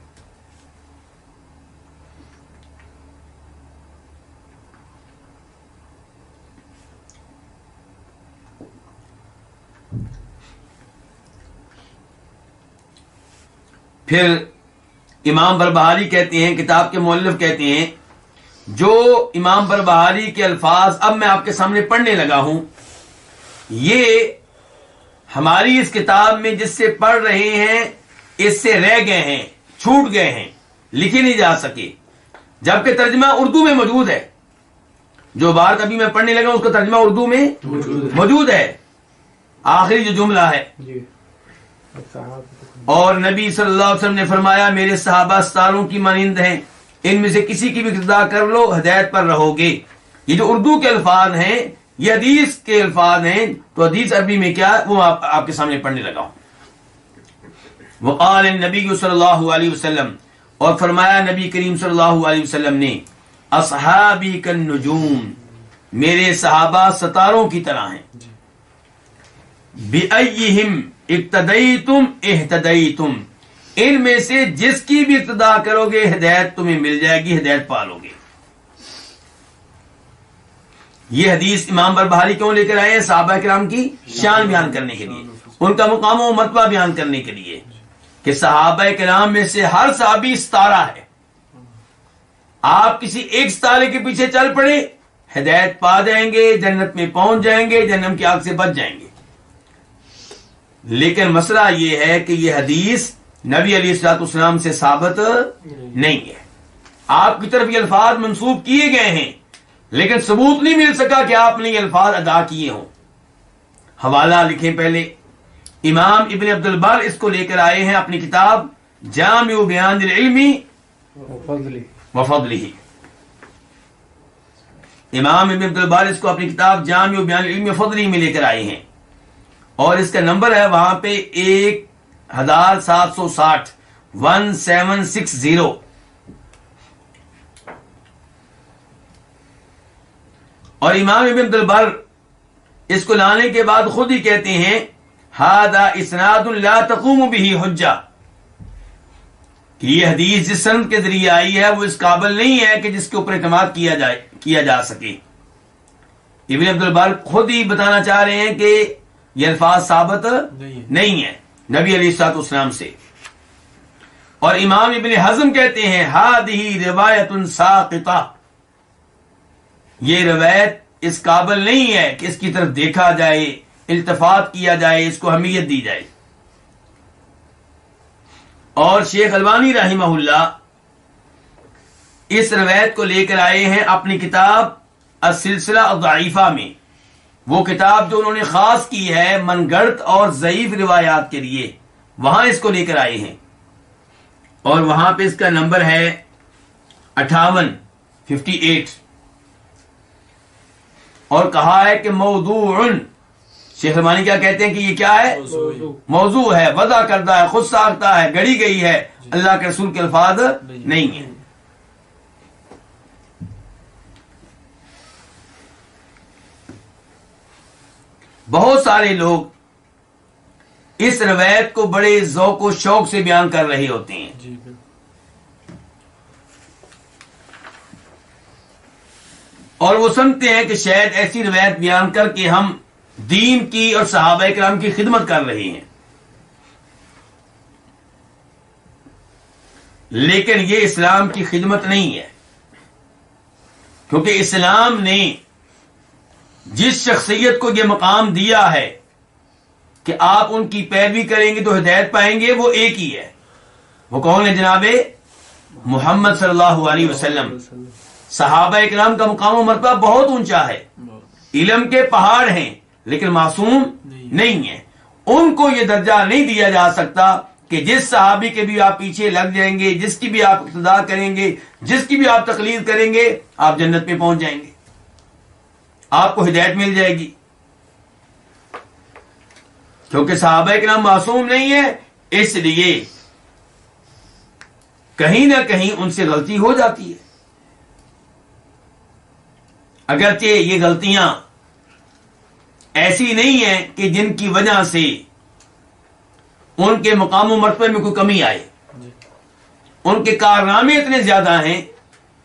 پھر امام بربہاری کہتے ہیں، کتاب کے مؤلف کہتے ہیں، جو امام بربہاری کے الفاظ اب میں آپ کے سامنے پڑھنے لگا ہوں، یہ ہماری اس کتاب میں جس سے پڑھ رہے ہیں اس سے رہ گئے ہیں، چھوٹ گئے ہیں، لکھے نہیں جا سکے، جبکہ ترجمہ اردو میں موجود ہے۔ جو بات ابھی میں پڑھنے لگا اس کا ترجمہ اردو میں موجود ہے، آخری جو جملہ ہے۔ اور نبی صلی اللہ علیہ وسلم نے فرمایا میرے صحابہ ستاروں کی مانند ہیں، ان میں سے کسی کی بھی اقتداء کر لو ہدایت پر رہو گے۔ یہ جو اردو کے الفاظ ہیں یہ حدیث کے الفاظ ہیں، تو حدیث عربی میں کیا ہے وہ آپ کے سامنے پڑھنے لگا ہوں. وقال النبی صلی اللہ علیہ وسلم، اور فرمایا نبی کریم صلی اللہ علیہ وسلم نے، اصحابی کالنجوم، میرے صحابہ ستاروں کی طرح ہیں. بِأَيِّهِمْ اقتدیتم اہتدیتم، ان میں سے جس کی بھی اقتدا کرو گے ہدایت تمہیں مل جائے گی، ہدایت پالو گے. یہ حدیث امام بربہاری کیوں لے کر آئے ہیں؟ صحابہ کرام کی شان بیان کرنے کے لیے، ان کا مقام و مرتبہ بیان کرنے کے لیے، کہ صحابہ کرام میں سے ہر صحابی ستارہ ہے. آپ کسی ایک ستارے کے پیچھے چل پڑے، ہدایت پا جائیں گے، جنت میں پہنچ جائیں گے، جہنم کی آگ سے بچ جائیں گے. لیکن مسئلہ یہ ہے کہ یہ حدیث نبی علیہ الصلوۃ والسلام سے ثابت نہیں ہے. آپ کی طرف یہ الفاظ منسوب کیے گئے ہیں، لیکن ثبوت نہیں مل سکا کہ آپ نے یہ الفاظ ادا کیے ہوں. حوالہ لکھیں پہلے. امام ابن عبد البر اس کو لے کر آئے ہیں اپنی کتاب جامع بیان العلم وفضلہ. امام ابن عبد البر اس کو اپنی کتاب جامع بیان العلم وفضلہ میں لے کر آئے ہیں، اور اس کا نمبر ہے وہاں پہ 1760 1760. اور امام ابن عبد البر اس کو لانے کے بعد خود ہی کہتے ہیں ھذا اسناد لا تقوم به حجہ، کہ یہ حدیث جس سند کے ذریعے آئی ہے وہ اس قابل نہیں ہے کہ جس کے اوپر اعتماد کیا جا سکے. ابن عبد البر خود ہی بتانا چاہ رہے ہیں کہ یہ الفاظ ثابت نہیں ہے نبی علیہ الصلوۃ والسلام سے. اور امام ابن حزم کہتے ہیں ھذہ روایت ساقطہ، یہ روایت اس قابل نہیں ہے کہ اس کی طرف دیکھا جائے، التفات کیا جائے، اس کو اہمیت دی جائے. اور شیخ البانی رحمہ اللہ اس روایت کو لے کر آئے ہیں اپنی کتاب السلسلہ الضعیفہ میں، وہ کتاب جو انہوں نے خاص کی ہے من گڑت اور ضعیف روایات کے لیے، وہاں اس کو لے کر آئے ہیں. اور وہاں پہ اس کا نمبر ہے 58. اور کہا ہے کہ موضوع، شیخ البانی کیا کہتے ہیں کہ یہ کیا ہے؟ موضوع ہے، وضع کردہ ہے، خود ساختہ ہے، گڑی گئی ہے، اللہ کے رسول کے الفاظ نہیں ہیں. بہت سارے لوگ اس روایت کو بڑے ذوق و شوق سے بیان کر رہے ہوتے ہیں، اور وہ سمجھتے ہیں کہ شاید ایسی روایت بیان کر کے ہم دین کی اور صحابہ کرام کی خدمت کر رہے ہیں. لیکن یہ اسلام کی خدمت نہیں ہے، کیونکہ اسلام نے جس شخصیت کو یہ مقام دیا ہے کہ آپ ان کی پیروی کریں گے تو ہدایت پائیں گے، وہ ایک ہی ہے. وہ کون ہے؟ جناب محمد صلی اللہ علیہ وسلم. صحابہ کرام کا مقام و مرتبہ بہت اونچا ہے، علم کے پہاڑ ہیں، لیکن معصوم نہیں ہیں. ان کو یہ درجہ نہیں دیا جا سکتا کہ جس صحابی کے بھی آپ پیچھے لگ جائیں گے، جس کی بھی آپ اقتداء کریں گے، جس کی بھی آپ تقلید کریں گے، آپ جنت میں پہنچ جائیں گے، آپ کو ہدایت مل جائے گی. کیونکہ صحابہ کرام معصوم نہیں ہے، اس لیے کہیں نہ کہیں ان سے غلطی ہو جاتی ہے. اگرچہ یہ غلطیاں ایسی نہیں ہیں کہ جن کی وجہ سے ان کے مقام و مرتبے میں کوئی کمی آئے. ان کے کارنامے اتنے زیادہ ہیں،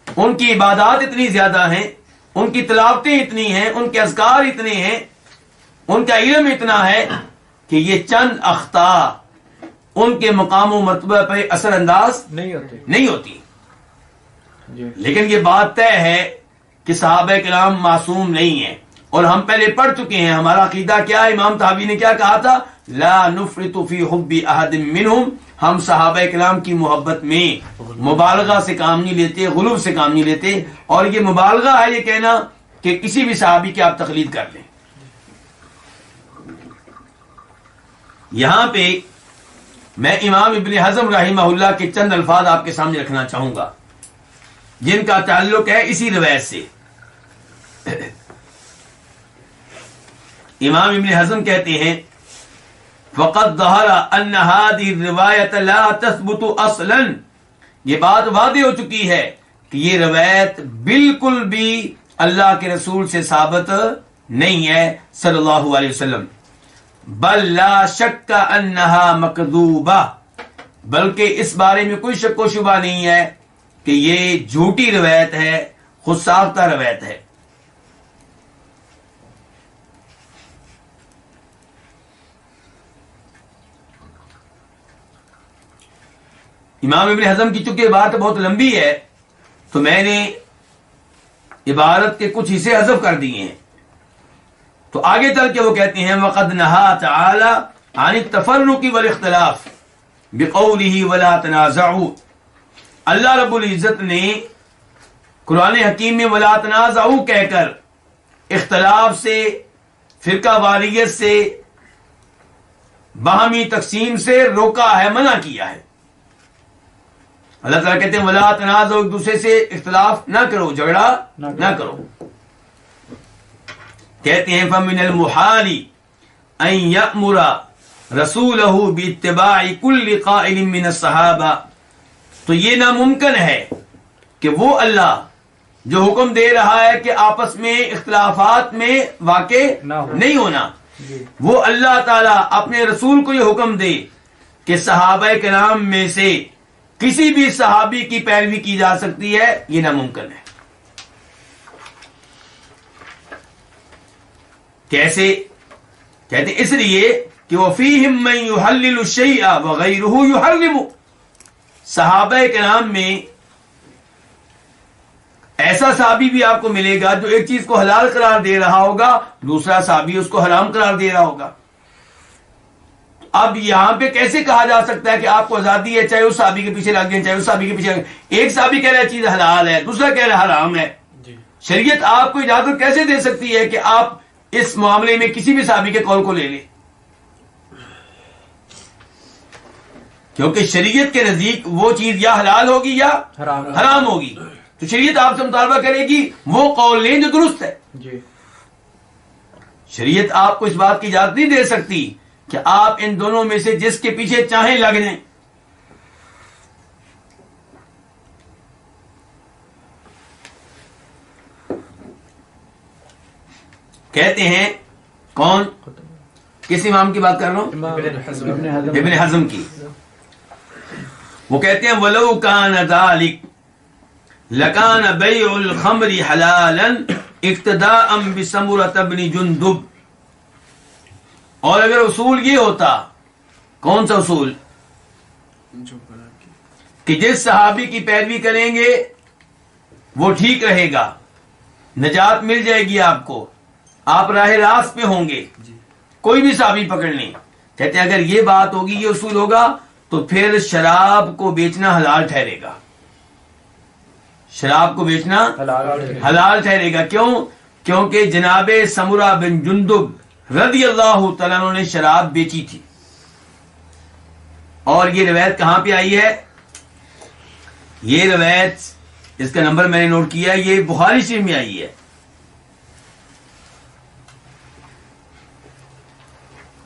ان کی عبادات اتنی زیادہ ہیں، ان کی تلاوتیں اتنی ہیں، ان کے اذکار اتنے ہیں، ان کا علم اتنا ہے کہ یہ چند اخطاء ان کے مقام و مرتبہ پر اثر انداز نہیں ہوتی. لیکن یہ بات طے ہے کہ صحابہ کرام معصوم نہیں ہیں، اور ہم پہلے پڑھ چکے ہیں ہمارا عقیدہ کیا ہے. امام طحاوی نے کیا کہا تھا؟ لا نفرط فی حب احد منہم، ہم صحابہ کرام کی محبت میں مبالغہ سے کام نہیں لیتے، غلو سے کام نہیں لیتے. اور یہ مبالغہ ہے یہ کہنا کہ کسی بھی صحابی کی آپ تقلید کر لیں. یہاں پہ میں امام ابن حزم رحمہ اللہ کے چند الفاظ آپ کے سامنے رکھنا چاہوں گا جن کا تعلق ہے اسی روایت سے. امام ابن حزم کہتے ہیں فقد ظہر ان هذه الروایت لا تثبت اصلا، یہ بات واضح ہو چکی ہے کہ یہ روایت بالکل بھی اللہ کے رسول سے ثابت نہیں ہے صلی اللہ علیہ وسلم. بل لا شک انها مکذوبہ، بلکہ اس بارے میں کوئی شک و شبہ نہیں ہے کہ یہ جھوٹی روایت ہے، خود ساختہ روایت ہے. امام ابن حزم کی چونکہ بات بہت لمبی ہے تو میں نے عبارت کے کچھ حصے حذف کر دیے ہیں. تو آگے چل کے وہ کہتے ہیں وَقَدْ نَهَا تَعَالَى عَنِ التَّفَرُّقِ وَالْاخْتِلَافِ بِقَوْلِهِ وَلَا تَنَازَعُوا، اللہ رب العزت نے قرآن حکیم میں وَلَا تَنَازَعُوا کہہ کر اختلاف سے، فرقہ واریت سے، باہمی تقسیم سے روکا ہے، منع کیا ہے. اللہ تعالیٰ کہتے ہیں وَلَا تَنَازَعُوا، ایک دوسرے سے اختلاف نہ کرو، جھگڑا نہ کرو. کہتے ہیں فَمِنَ الْمُحَالِ أَن يَأْمُرَ رَسُولَهُ بِاتِّبَاعِ كُلِّ قَائِلٍ مِّنَ الصَّحَابَةِ، تو یہ ناممکن ہے کہ وہ اللہ جو حکم دے رہا ہے کہ آپس میں اختلافات میں واقع نہیں ہونا، وہ اللہ تعالیٰ اپنے رسول کو یہ حکم دے کہ صحابہ کرام میں سے کسی بھی صحابی کی پیروی کی جا سکتی ہے، یہ ناممکن ہے. کیسے؟ کہتے ہیں اس لیے کہ وَفِيهِم مَّن يُحَلِّلُ الشَّيْءَ وَغَيْرُهُ يُحَرِّمُ، صحابہ کرام میں ایسا صحابی بھی آپ کو ملے گا جو ایک چیز کو حلال قرار دے رہا ہوگا، دوسرا صحابی اس کو حرام قرار دے رہا ہوگا. اب یہاں پہ کیسے کہا جا سکتا ہے کہ آپ کو آزادی ہے، چاہے اس صحابی کے پیچھے لگ جائیں، چاہے اس صحابی کے پیچھے لگ جائیں؟ ایک صحابی کہہ رہا ہے چیز حلال ہے، دوسرا کہہ رہا ہے حرام ہے. شریعت آپ کو اجازت کیسے دے سکتی ہے کہ آپ اس معاملے میں کسی بھی صحابی کے قول کو لے لیں؟ کیونکہ شریعت کے نزدیک وہ چیز یا حلال ہوگی یا حرام ہوگی، تو شریعت آپ سے مطالبہ کرے گی وہ قول لیں جو درست ہے. شریعت آپ کو اس بات کی اجازت نہیں دے سکتی کہ آپ ان دونوں میں سے جس کے پیچھے چاہیں لگ جائیں. کہتے ہیں کون؟ کس امام کی بات کر رہا ہوں؟ ابن حزم کی. وہ کہتے ہیں وَلَوْ كَانَ ذَلِكَ لَكَانَ بَيْعُ الْخَمْرِ حَلَالًا اقتداءً بِسَمُرَةَ بْنِ جُندُبَ، اور اگر اصول یہ ہوتا، کون سا اصول؟ کہ جس صحابی کی پیروی کریں گے وہ ٹھیک رہے گا، نجات مل جائے گی آپ کو، آپ راہ راست پہ ہوں گے، کوئی بھی صحابی پکڑ لیں. کہتے ہیں اگر یہ بات ہوگی، یہ اصول ہوگا، تو پھر شراب کو بیچنا حلال ٹھہرے گا. شراب کو بیچنا حلال ٹھہرے گا. کیوں؟ کیونکہ جناب سمرہ بن جندب رضی اللہ تعالیٰ عنہ نے شراب بیچی تھی. اور یہ روایت کہاں پہ آئی ہے؟ یہ روایت، اس کا نمبر میں نے نوٹ کیا، یہ بخاری شریف میں آئی ہے.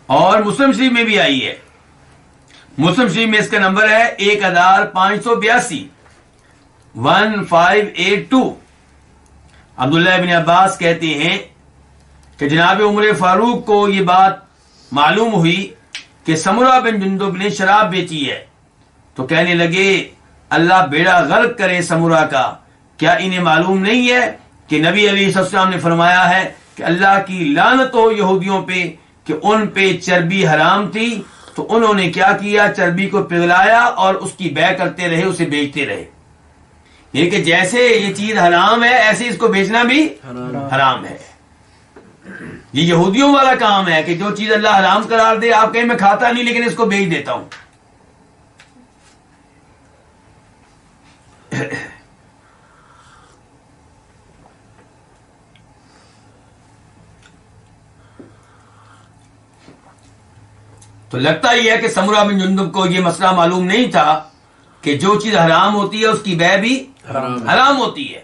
اور مسلم شریف میں بھی آئی ہے. مسلم شریف میں اس کا نمبر ہے 1582 1582. عبداللہ ابن عباس کہتے ہیں کہ جناب عمر فاروق کو یہ بات معلوم ہوئی کہ سمرہ بن جندب نے شراب بیچی ہے، تو کہنے لگے اللہ بیڑا غرق کرے سمرہ کا، کیا انہیں معلوم نہیں ہے کہ نبی علیہ السلام نے فرمایا ہے کہ اللہ کی لعنت ہو یہودیوں پہ کہ ان پہ چربی حرام تھی، تو انہوں نے کیا کیا؟ چربی کو پگھلایا اور اس کی بیع کرتے رہے، اسے بیچتے رہے. یہ کہ جیسے یہ چیز حرام ہے ایسے اس کو بیچنا بھی حرام ہے. یہ یہودیوں والا کام ہے کہ جو چیز اللہ حرام قرار دے، آپ کہیں میں کھاتا نہیں لیکن اس کو بیچ دیتا ہوں. تو لگتا ہی ہے کہ سمرہ بن جندب کو یہ مسئلہ معلوم نہیں تھا کہ جو چیز حرام ہوتی ہے اس کی بیع بھی حرام ہوتی ہے.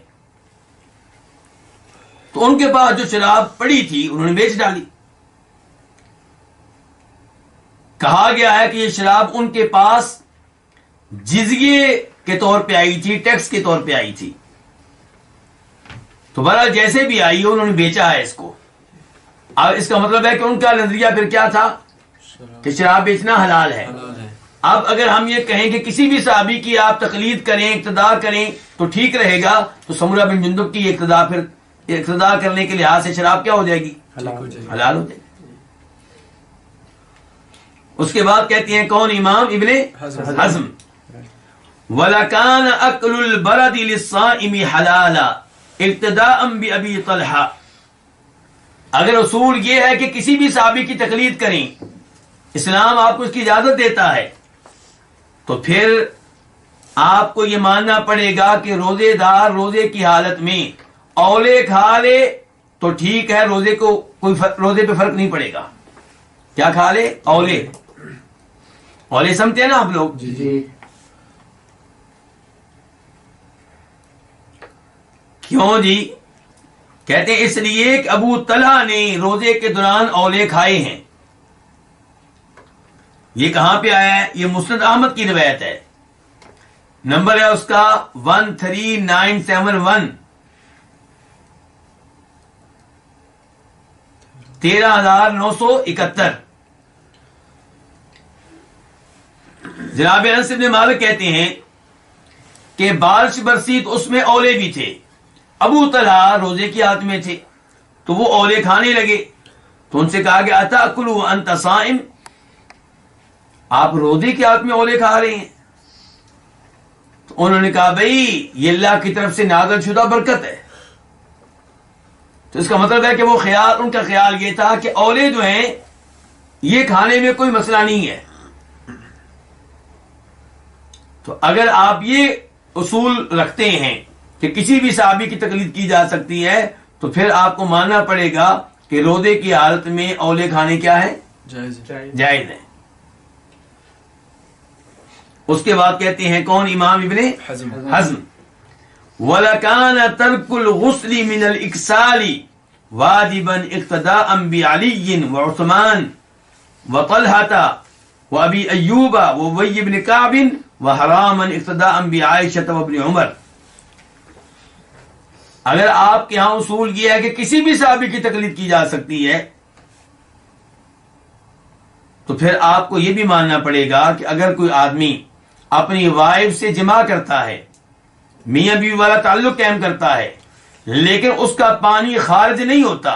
تو ان کے پاس جو شراب پڑی تھی انہوں نے بیچ ڈالی. کہا گیا ہے کہ یہ شراب ان کے پاس جزیے کے طور پہ آئی تھی، ٹیکس کے طور پہ آئی تھی. تو بہرحال جیسے بھی آئی انہوں نے بیچا ہے اس کو. اب اس کا مطلب ہے کہ ان کا نظریہ پھر کیا تھا کہ شراب بیچنا حلال ہے. اب اگر ہم یہ کہیں کہ کسی بھی صحابی کی آپ تقلید کریں، اقتداء کریں تو ٹھیک رہے گا، تو سمرہ بن جندب کی اقتداء کرنے کے لحاظ سے شراب کیا ہو جائے گی؟ حلال ہو جائے گی. اس کے بعد کہتے ہیں کون؟ امام ابن حزم. وَلَكَانَ أَكْلُ الْبَرَدِ لِلصَّائِمِ حَلَالًا اقتداءً بِأَبِي طلحہ. اگر اصول یہ ہے کہ کسی بھی صحابی کی تقلید کریں، اسلام آپ کو اس کی اجازت دیتا ہے، تو پھر آپ کو یہ ماننا پڑے گا کہ روزے دار روزے کی حالت میں اولے کھا لے تو ٹھیک ہے، روزے پہ فرق نہیں پڑے گا. کیا کھا لے؟ اولے سمجھتے ہیں نا آپ لوگ؟ جی. کیوں جی؟ کہتے ہیں اس لیے کہ ابو طلحہ نے روزے کے دوران اولے کھائے ہیں. یہ کہاں پہ آیا ہے؟ یہ مسند احمد کی روایت ہے. نمبر ہے اس کا 13971، 13971. جناب انس بن مالک کہتے ہیں کہ بارش برسی تو اس میں اولے بھی تھے. ابو طلحہ روزے کی حالت میں تھے تو وہ اولے کھانے لگے. تو ان سے کہا کہ اتاکل وانت صائم، آپ روزے کی حالت میں اولے کھا رہے ہیں؟ تو انہوں نے کہا بھائی یہ اللہ کی طرف سے نازل شدہ برکت ہے. تو اس کا مطلب ہے کہ وہ ان کا خیال یہ تھا کہ اولے جو ہیں یہ کھانے میں کوئی مسئلہ نہیں ہے. تو اگر آپ یہ اصول رکھتے ہیں کہ کسی بھی صحابی کی تقلید کی جا سکتی ہے، تو پھر آپ کو ماننا پڑے گا کہ روزے کی حالت میں اولے کھانے کیا ہے؟ جائز ہے. اس کے بعد کہتے ہیں کون؟ امام ابن حزم. وَلَكَانَ تَرْكُ الْغُسْلِ مِنَ الْإِكْسَالِ وَاجِبًا اقْتِدَاءً بِعَلِيٍّ وَعُثْمَانٍ وَطَلْحَةَ وَأَبِي أَيُّوبَ وَأُبَيِّ بْنِ كَعْبٍ وَحَرَامًا اقْتِدَاءً بِعَائِشَةَ وَابْنِ عُمَرَ. اگر آپ کے ہاں اصول یہ ہے کہ کسی بھی صحابی کی تقلید کی جا سکتی ہے، تو پھر آپ کو یہ بھی ماننا پڑے گا کہ اگر کوئی آدمی اپنی وائف سے جمع کرتا ہے، میاں بیوی والا تعلق قائم کرتا ہے، لیکن اس کا پانی خارج نہیں ہوتا،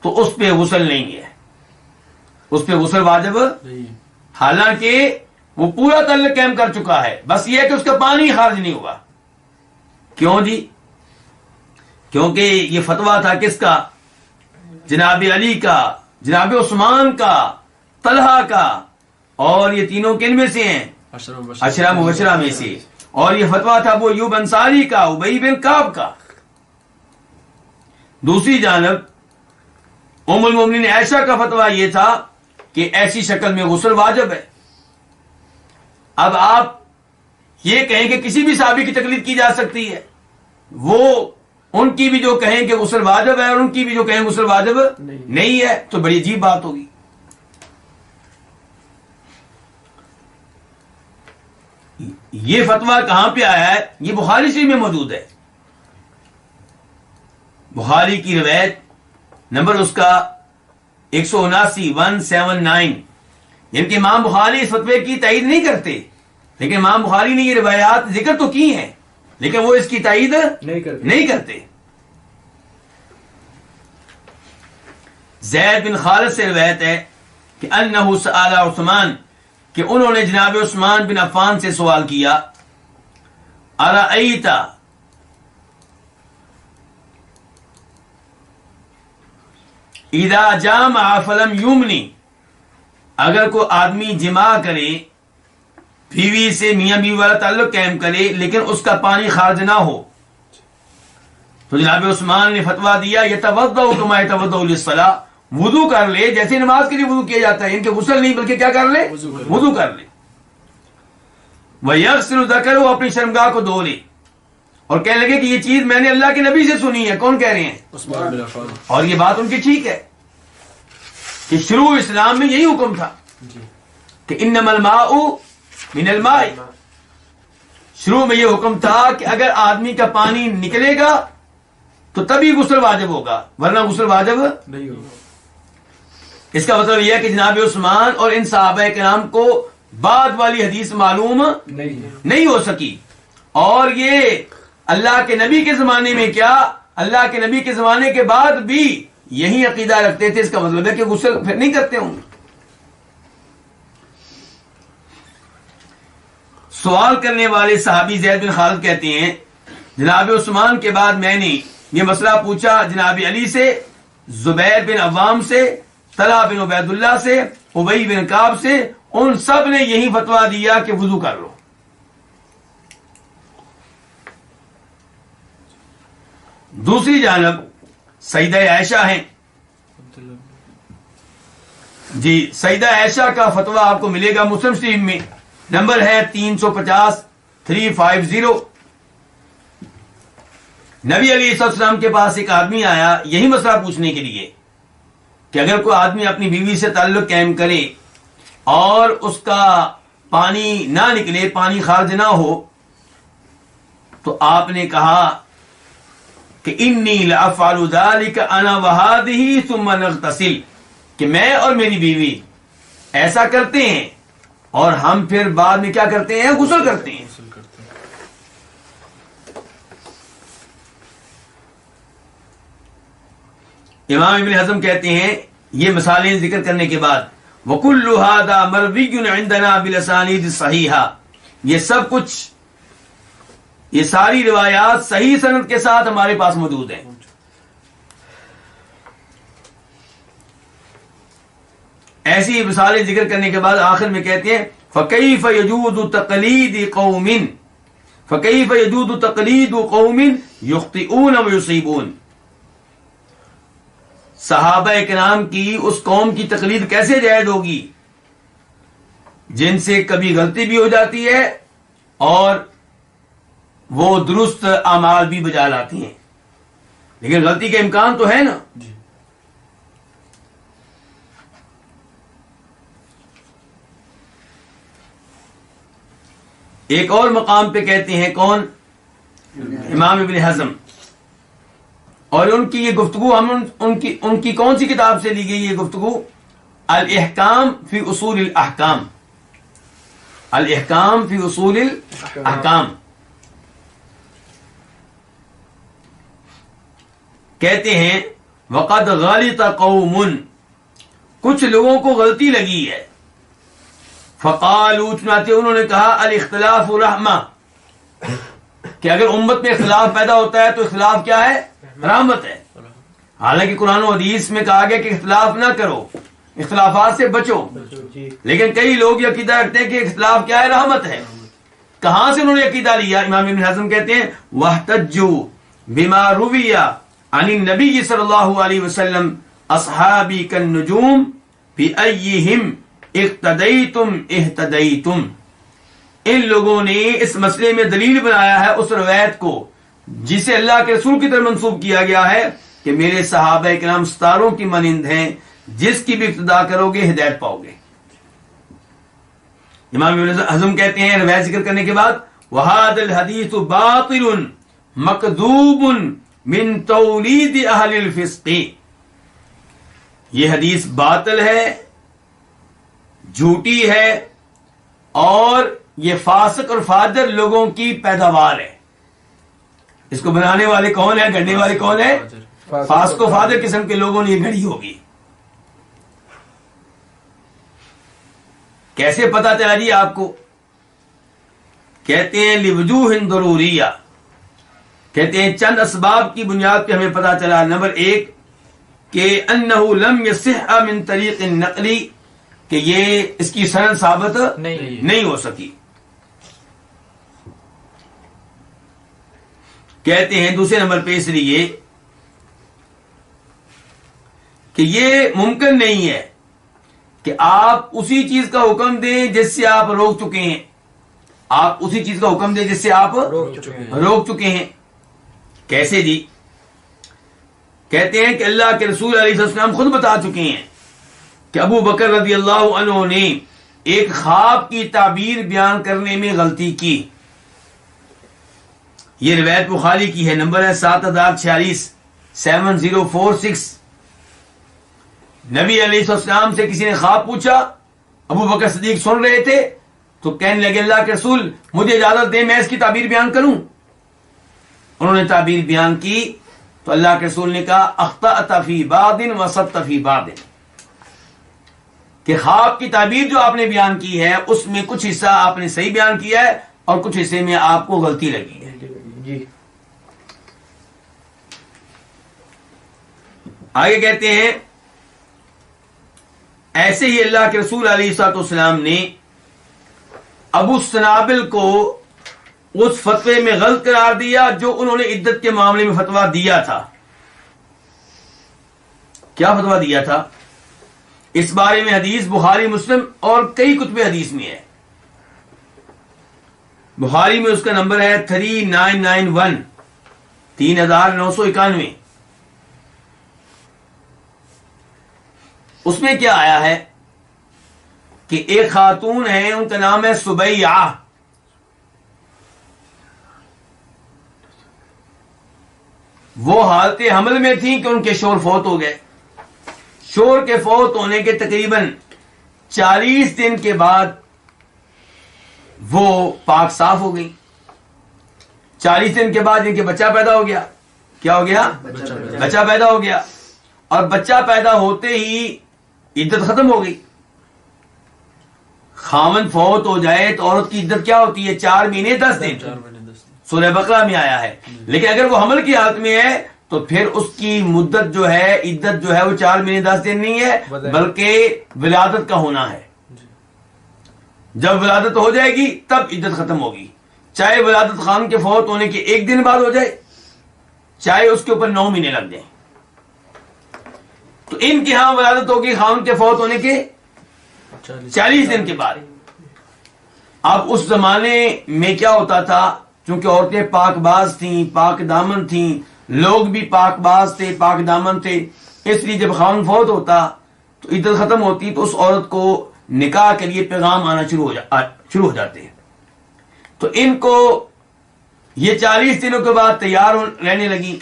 تو اس پہ غسل نہیں ہے، اس پہ غسل واجب نہیں، حالانکہ وہ پورا تعلق قائم کر چکا ہے، بس یہ ہے کہ اس کا پانی خارج نہیں ہوا. کیوں جی؟ کیونکہ یہ فتویٰ تھا کس کا؟ جناب علی کا، جناب عثمان کا، طلحہ کا، اور یہ تینوں کن میں سے ہیں؟ عشرہ مبشرہ میں سے. اور یہ فتویٰ تھا ابو ایوب انصاری کا، ابی بن کعب کا. دوسری جانب ام المومنین عائشہ کا فتویٰ یہ تھا کہ ایسی شکل میں غسل واجب ہے. اب آپ یہ کہیں کہ کسی بھی صحابی کی تقلید کی جا سکتی ہے، وہ ان کی بھی جو کہیں کہ غسل واجب ہے اور ان کی بھی جو کہیں غسل واجب نہیں ہے، تو بڑی عجیب بات ہوگی. یہ فتویٰ کہاں پہ آیا ہے؟ یہ بخاری شریف میں موجود ہے. بخاری کی روایت نمبر اس کا 179 یعنی کہ امام بخاری اس فتوے کی تائید نہیں کرتے، لیکن امام بخاری نے یہ روایات ذکر تو کی ہیں، لیکن وہ اس کی تائید نہیں کرتے. زید بن خالد سے روایت ہے کہ انہ سأل عثمان، کہ انہوں نے جناب عثمان بن عفان سے سوال کیا، ارأیت اذا جامع فلم یمنی، اگر کوئی آدمی جماع کرے، بیوی سے میاں بیوی والا تعلق قائم کرے، لیکن اس کا پانی خارج نہ ہو، تو جناب عثمان نے فتویٰ دیا یتوضأ کما یتوضأ للصلاۃ، وضو کر لے جیسے نماز کے لیے وضو کیا جاتا ہے، ان کے غسل نہیں بلکہ کیا کر لے؟ وضو کر لے. وَيَغْسِلُ ذَكَرَهُ، اپنی شرمگاہ کو دھو لے. اور کہنے لگے کہ یہ چیز میں نے اللہ کے نبی سے سنی ہے. کون کہہ رہے ہیں؟ اور یہ بات ان کی ٹھیک ہے. کہ شروع اسلام میں یہی حکم تھا کہ انما الماء من الماء. شروع میں یہ حکم تھا کہ اگر آدمی کا پانی نکلے گا تو تبھی غسل واجب ہوگا, ورنہ غسل واجب نہیں ہوگا. اس کا مطلب یہ ہے کہ جناب عثمان اور ان صحابہ کرام کو بعد والی حدیث معلوم نہیں ہو سکی, اور یہ اللہ کے نبی کے زمانے میں کیا, اللہ کے نبی کے زمانے کے بعد بھی یہی عقیدہ رکھتے تھے. اس کا مطلب ہے کہ غسل پھر نہیں کرتے ہوں گے. سوال کرنے والے صحابی زید بن خالد کہتے ہیں جناب عثمان کے بعد میں نے یہ مسئلہ پوچھا جناب علی سے, زبیر بن عوام سے, طلحہ بن عبید اللہ سے, ابی بن کعب سے, ان سب نے یہی فتویٰ دیا کہ وضو کر لو. دوسری جانب سیدہ عائشہ ہیں جی. سیدہ عائشہ کا فتویٰ آپ کو ملے گا مسلم شریف میں, نمبر ہے 350 350. نبی علیہ السلام کے پاس ایک آدمی آیا یہی مسئلہ پوچھنے کے لیے کہ اگر کوئی آدمی اپنی بیوی سے تعلق قائم کرے اور اس کا پانی نہ نکلے, پانی خارج نہ ہو, تو آپ نے کہا کہ انی لافعل ذلک انا وہذہ ثم نغتسل, کہ میں اور میری بیوی ایسا کرتے ہیں اور ہم پھر بعد میں کیا کرتے ہیں, غسل کرتے ہیں. امام ابن حزم کہتے ہیں یہ مثالیں ذکر کرنے کے بعد وَكُلُّ هَذَا مَرْوِيٌّ عِنْدَنَا بِالْأَسَانِيدِ الصَّحِيحَةِ, یہ سب کچھ, یہ ساری روایات صحیح سند کے ساتھ ہمارے پاس موجود ہیں. ایسی مثالیں ذکر کرنے کے بعد آخر میں کہتے ہیں فَكَيْفَ يَجُوزُ تَقْلِيدُ قَوْمٍ يُخْطِئُونَ وَيُصِيبُونَ, صحابہ کرام کی اس قوم کی تقلید کیسے جائز ہوگی جن سے کبھی غلطی بھی ہو جاتی ہے اور وہ درست اعمال بھی بجا لاتی ہیں, لیکن غلطی کا امکان تو ہے نا. ایک اور مقام پہ کہتے ہیں کون, امام ابن حزم, اور ان کی یہ گفتگو ہم ان کی کون سی کتاب سے لی گئی یہ گفتگو, الاحکام فی اصول الاحکام, الاحکام فی اصول الاحکام. کہتے ہیں وقد غلط قوم, کچھ لوگوں کو غلطی لگی ہے, فقالوا, چنانچہ انہوں نے کہا الاختلاف رحمہ, کہ اگر امت میں اختلاف پیدا ہوتا ہے تو اختلاف کیا ہے, رحمت ہے. حالانکہ قرآن و حدیث میں کہا گیا کہ اختلاف نہ کرو, اختلافات سے بچو, لیکن کئی لوگ یہ عقیدہ رکھتے ہیں کہ اختلاف کیا ہے, رحمت ہے. کہاں سے انہوں نے عقیدہ لیا؟ امام ابن حزم کہتے ہیں واحتجوا بما روی عن النبی صلی اللہ علیہ وسلم اصحابی کالنجوم بأیہم اقتدیتم اہتدیتم. ان لوگوں نے اس مسئلے میں دلیل بنایا ہے اس روایت کو جسے اللہ کے رسول کی طرف منسوب کیا گیا ہے کہ میرے صحابہ کرام ستاروں کی مانند ہیں, جس کی بھی اقتدا کرو گے ہدایت پاؤ گے. امام ابن حزم کہتے ہیں روایت ذکر کرنے کے بعد وَهَذَا الْحَدِيثُ بَاطِلٌ مَكْذُوبٌ مِن تَوْلِيدِ أَهْلِ الْفِسْقِ, یہ حدیث باطل ہے, جھوٹی ہے, اور یہ فاسق اور فاجر لوگوں کی پیداوار ہے. اس کو بنانے والے کون ہیں, گھڑنے والے کون ہیں, فاسق و فاجر قسم کے لوگوں نے یہ گھڑی ہوگی. کیسے پتا چلا جی آپ کو؟ کہتے ہیں لوجوہ ضروریہ, کہتے ہیں چند اسباب کی بنیاد پہ ہمیں پتا چلا. نمبر 1 کہ انہ لم یصح من طریق النقل, کہ یہ اس کی سند ثابت نہیں ہو سکی. کہتے ہیں دوسرے نمبر پہ اس لیے کہ یہ ممکن نہیں ہے کہ آپ اسی چیز کا حکم دیں جس سے آپ روک چکے ہیں, آپ اسی چیز کا حکم دیں جس سے آپ روک چکے ہیں. کیسے جی؟ کہتے ہیں کہ اللہ کے رسول علیہ السلام خود بتا چکے ہیں کہ ابو بکر رضی اللہ عنہ نے ایک خواب کی تعبیر بیان کرنے میں غلطی کی. یہ روایت بخاری کی ہے، نمبر ہے 7046 7046. نبی علیہ السلام سے کسی نے خواب پوچھا، ابو بکر صدیق سن رہے تھے تو کہنے لگے اللہ کے رسول مجھے اجازت دیں میں اس کی تعبیر بیان کروں. انہوں نے تعبیر بیان کی تو اللہ کے رسول نے کہا اخطأت فی بعض وصبت فی بعض، کہ خواب کی تعبیر جو آپ نے بیان کی ہے اس میں کچھ حصہ آپ نے صحیح بیان کیا ہے اور کچھ حصے میں آپ کو غلطی لگی ہے. جی. آگے کہتے ہیں ایسے ہی اللہ کے رسول علیہ الصلوۃ والسلام نے ابو سنابل کو اس فتوے میں غلط قرار دیا جو انہوں نے عدت کے معاملے میں فتویٰ دیا تھا. کیا فتویٰ دیا تھا؟ اس بارے میں حدیث بخاری مسلم اور کئی کتب حدیث میں ہے. بخاری میں اس کا نمبر ہے 3991 3991. اس میں کیا آیا ہے کہ ایک خاتون ہے ان کا نام ہے سبیعہ. وہ حالت حمل میں تھیں کہ ان کے شوہر فوت ہو گئے. شوہر کے فوت ہونے کے تقریباً 40 دن کے بعد وہ پاک صاف ہو گئی. 40 دن کے بعد ان کے بچہ پیدا ہو گیا. کیا ہو گیا؟ بچہ پیدا ہو گیا. اور بچہ پیدا ہوتے ہی عدت ختم ہو گئی. خاوند فوت ہو جائے تو عورت کی عدت کیا ہوتی ہے؟ 4 مہینے 10 دن. سورہ بقرہ میں آیا ہے. لیکن اگر وہ حمل کی حالت میں ہے تو پھر اس کی مدت جو ہے عدت جو ہے وہ 4 مہینے 10 دن نہیں ہے بلکہ ولادت کا ہونا ہے. جب ولادت ہو جائے گی تب عدت ختم ہوگی، چاہے ولادت خان کے فوت ہونے کے 1 دن بعد ہو جائے چاہے اس کے اوپر 9 مہینے لگ جائیں. تو ان کی ہاں ولادت ہوگی خان کے فوت ہونے کے 40 دن کے بعد. اب اس زمانے میں کیا ہوتا تھا، چونکہ عورتیں پاک باز تھیں، پاک دامن تھیں، لوگ بھی پاک باز تھے، پاک دامن تھے، اس لیے جب خاوند فوت ہوتا تو عدت ختم ہوتی تو اس عورت کو نکاح کے لیے پیغام آنا شروع ہو جاتے ہیں. تو ان کو یہ 40 دنوں کے بعد تیار رہنے لگی،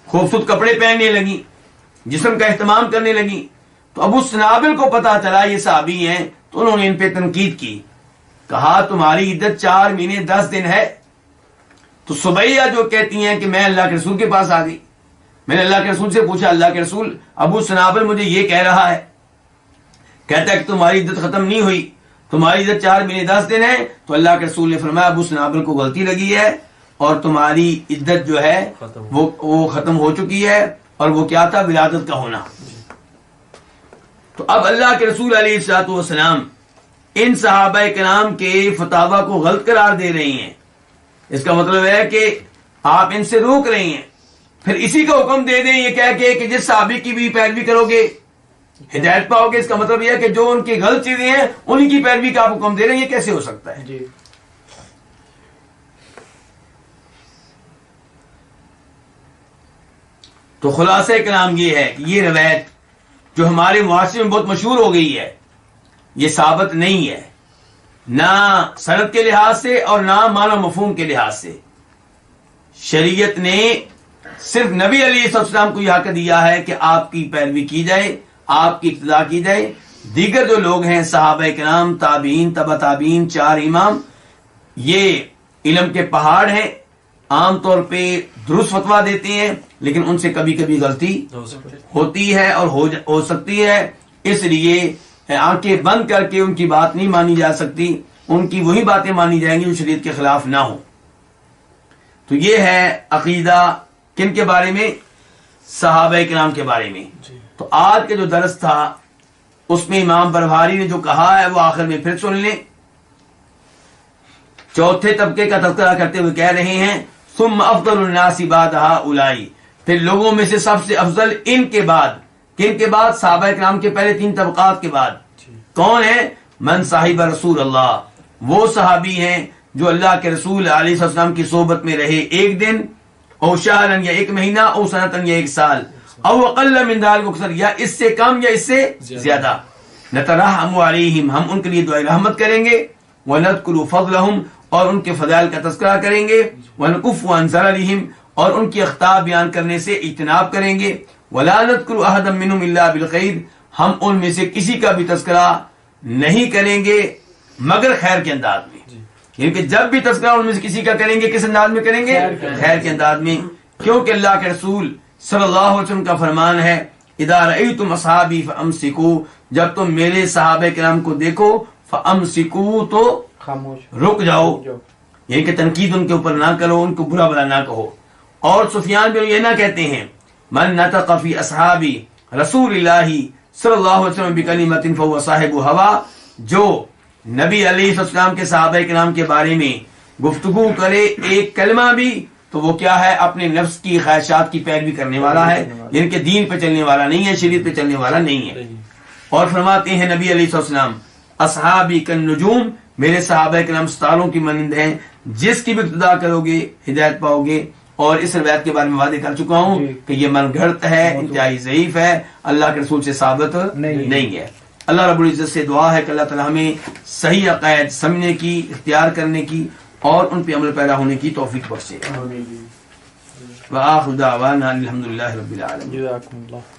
خوبصورت کپڑے پہننے لگی، جسم کا اہتمام کرنے لگی. تو ابو سنابل کو پتا چلا یہ صحابی ہیں تو انہوں نے ان پہ تنقید کی، کہا تمہاری عدت 4 مہینے 10 دن ہے. تو سبیعہ جو کہتی ہیں کہ میں اللہ کے رسول کے پاس آ گئی، میں نے اللہ کے رسول سے پوچھا اللہ کے رسول ابو سنابل مجھے یہ کہہ رہا ہے، کہتا ہے کہ تمہاری عدت ختم نہیں ہوئی، تمہاری عدت 4 مہینے 10 دن ہے. تو اللہ کے رسول نے فرمایا ابو سنابل کو غلطی لگی ہے اور تمہاری عدت جو ہے وہ ختم ہو چکی ہے، اور وہ کیا تھا؟ ولادت کا ہونا. تو اب اللہ کے رسول علیہ الصلوۃ والسلام ان صحابہ کرام کے فتاوا کو غلط قرار دے رہی ہیں. اس کا مطلب ہے کہ آپ ان سے روک رہی ہیں، پھر اسی کا حکم دے دیں یہ کہہ کے کہ جس صحابی کی بھی پیروی کرو گے ہدایت پاؤ گے. اس کا مطلب یہ ہے کہ جو ان کی غلط چیزیں ہیں انہی کی پیروی کا آپ حکم دے رہے ہیں. یہ کیسے ہو سکتا ہے؟ جی. تو خلاصہ کلام یہ ہے کہ یہ روایت جو ہمارے معاشرے میں بہت مشہور ہو گئی ہے یہ ثابت نہیں ہے، نہ سند کے لحاظ سے اور نہ معنی مفہوم کے لحاظ سے. شریعت نے صرف نبی علیہ السلام کو یہ حق دیا ہے کہ آپ کی پیروی کی جائے، آپ کی اقتداء کی جائے. دیگر جو لوگ ہیں صحابہ کرام، تابعین، تبع تابعین، 4 امام، یہ علم کے پہاڑ ہیں، عام طور پہ درست فتویٰ دیتے ہیں لیکن ان سے کبھی کبھی غلطی ہوتی ہے اور ہو سکتی ہے. اس لیے آنکھیں بند کر کے ان کی بات نہیں مانی جا سکتی، ان کی وہی باتیں مانی جائیں گی جو شریعت کے خلاف نہ ہو. تو یہ ہے عقیدہ کن کے بارے میں؟ صحابہ کرام کے بارے میں. تو آج کے جو درس تھا اس میں امام بربہاری نے جو کہا ہے وہ آخر میں پھر سن لیں. چوتھے طبقے کا تذکرہ کرتے ہوئے کہہ رہے ہیں ثم افضل الناس بعد هؤلاء، پھر لوگوں میں سے سب سے افضل ان کے بعد، کن کے بعد؟ صحابہ کرام کے پہلے 3 طبقات کے بعد. کون ہے؟ من صاحب رسول اللہ، وہ صحابی ہیں جو اللہ کے رسول علیہ السلام کی صحبت میں رہے 1 دن، او شہرن یا 1 مہینہ، او سنتن یا 1 سال، او اقل من ذلک اکثر، یا اس سے کم یا اس سے زیادہ. نترحم علیہم، ہم ان کے لیے دعائے رحمت کریں گے. ونذکر فضلہم، اور ان کے فضائل کا تذکرہ کریں گے. ونکف عن ضررہم، اور ان کی اخطاء بیان کرنے سے اجتناب کریں گے. ولا نذکر احدا منہم الا بالخیر، ہم ان میں سے کسی کا بھی تذکرہ نہیں کریں گے مگر خیر کے انداز میں. یعنی کہ جب بھی تذکرہ ان میں سے کسی کا کریں گے، کس انداز میں کریں گے؟ خیر کے انداز میں. کیونکہ اللہ کے رسول صلی اللہ علیہ وسلم کا فرمان ہے اذا رأیتم اصحابی فامسکوا، جب تم میرے صحابہ کرام کو دیکھو فامسکوا، تو خاموش رک جاؤ. یعنی کہ تنقید ان کے اوپر نہ کرو، ان کو برا بلا نہ کہو. اور سفیان بھی یہ نہ کہتے ہیں من نطق فی اصحابی رسول اللہ صلی اللہ علیہ وسلم بکلمۃ فهو صاحب ہوا، جو نبی علیہ السلام کے صحابہ کرام کے بارے میں گفتگو کرے ایک کلمہ بھی، تو وہ کیا ہے؟ اپنے نفس کی خواہشات کی پیروی کرنے والا ہے. یعنی کہ دین پہ چلنے والا نہیں ہے، شریعت پہ چلنے والا نہیں ہے. اور فرماتے ہیں نبی علیہ السلام اصحابی کالنجوم، میرے صحابہ کرام ستاروں کی مانند ہیں، جس کی بھی اقتداء کرو گے ہدایت پاؤ گے. اور اس روایت کے بارے میں وعدے کر چکا ہوں کہ یہ من گھڑت ہے، انتہائی ضعیف ہے، اللہ کے رسول سے ثابت نہیں ہے. اللہ رب العزت سے دعا ہے کہ اللہ تعالی ہمیں صحیح عقائد سمجھنے کی، اختیار کرنے کی اور ان پہ عمل پیدا ہونے کی توفیق بخشے. وآخر دعوانا الحمدللہ رب العالمین. جزاکم اللہ.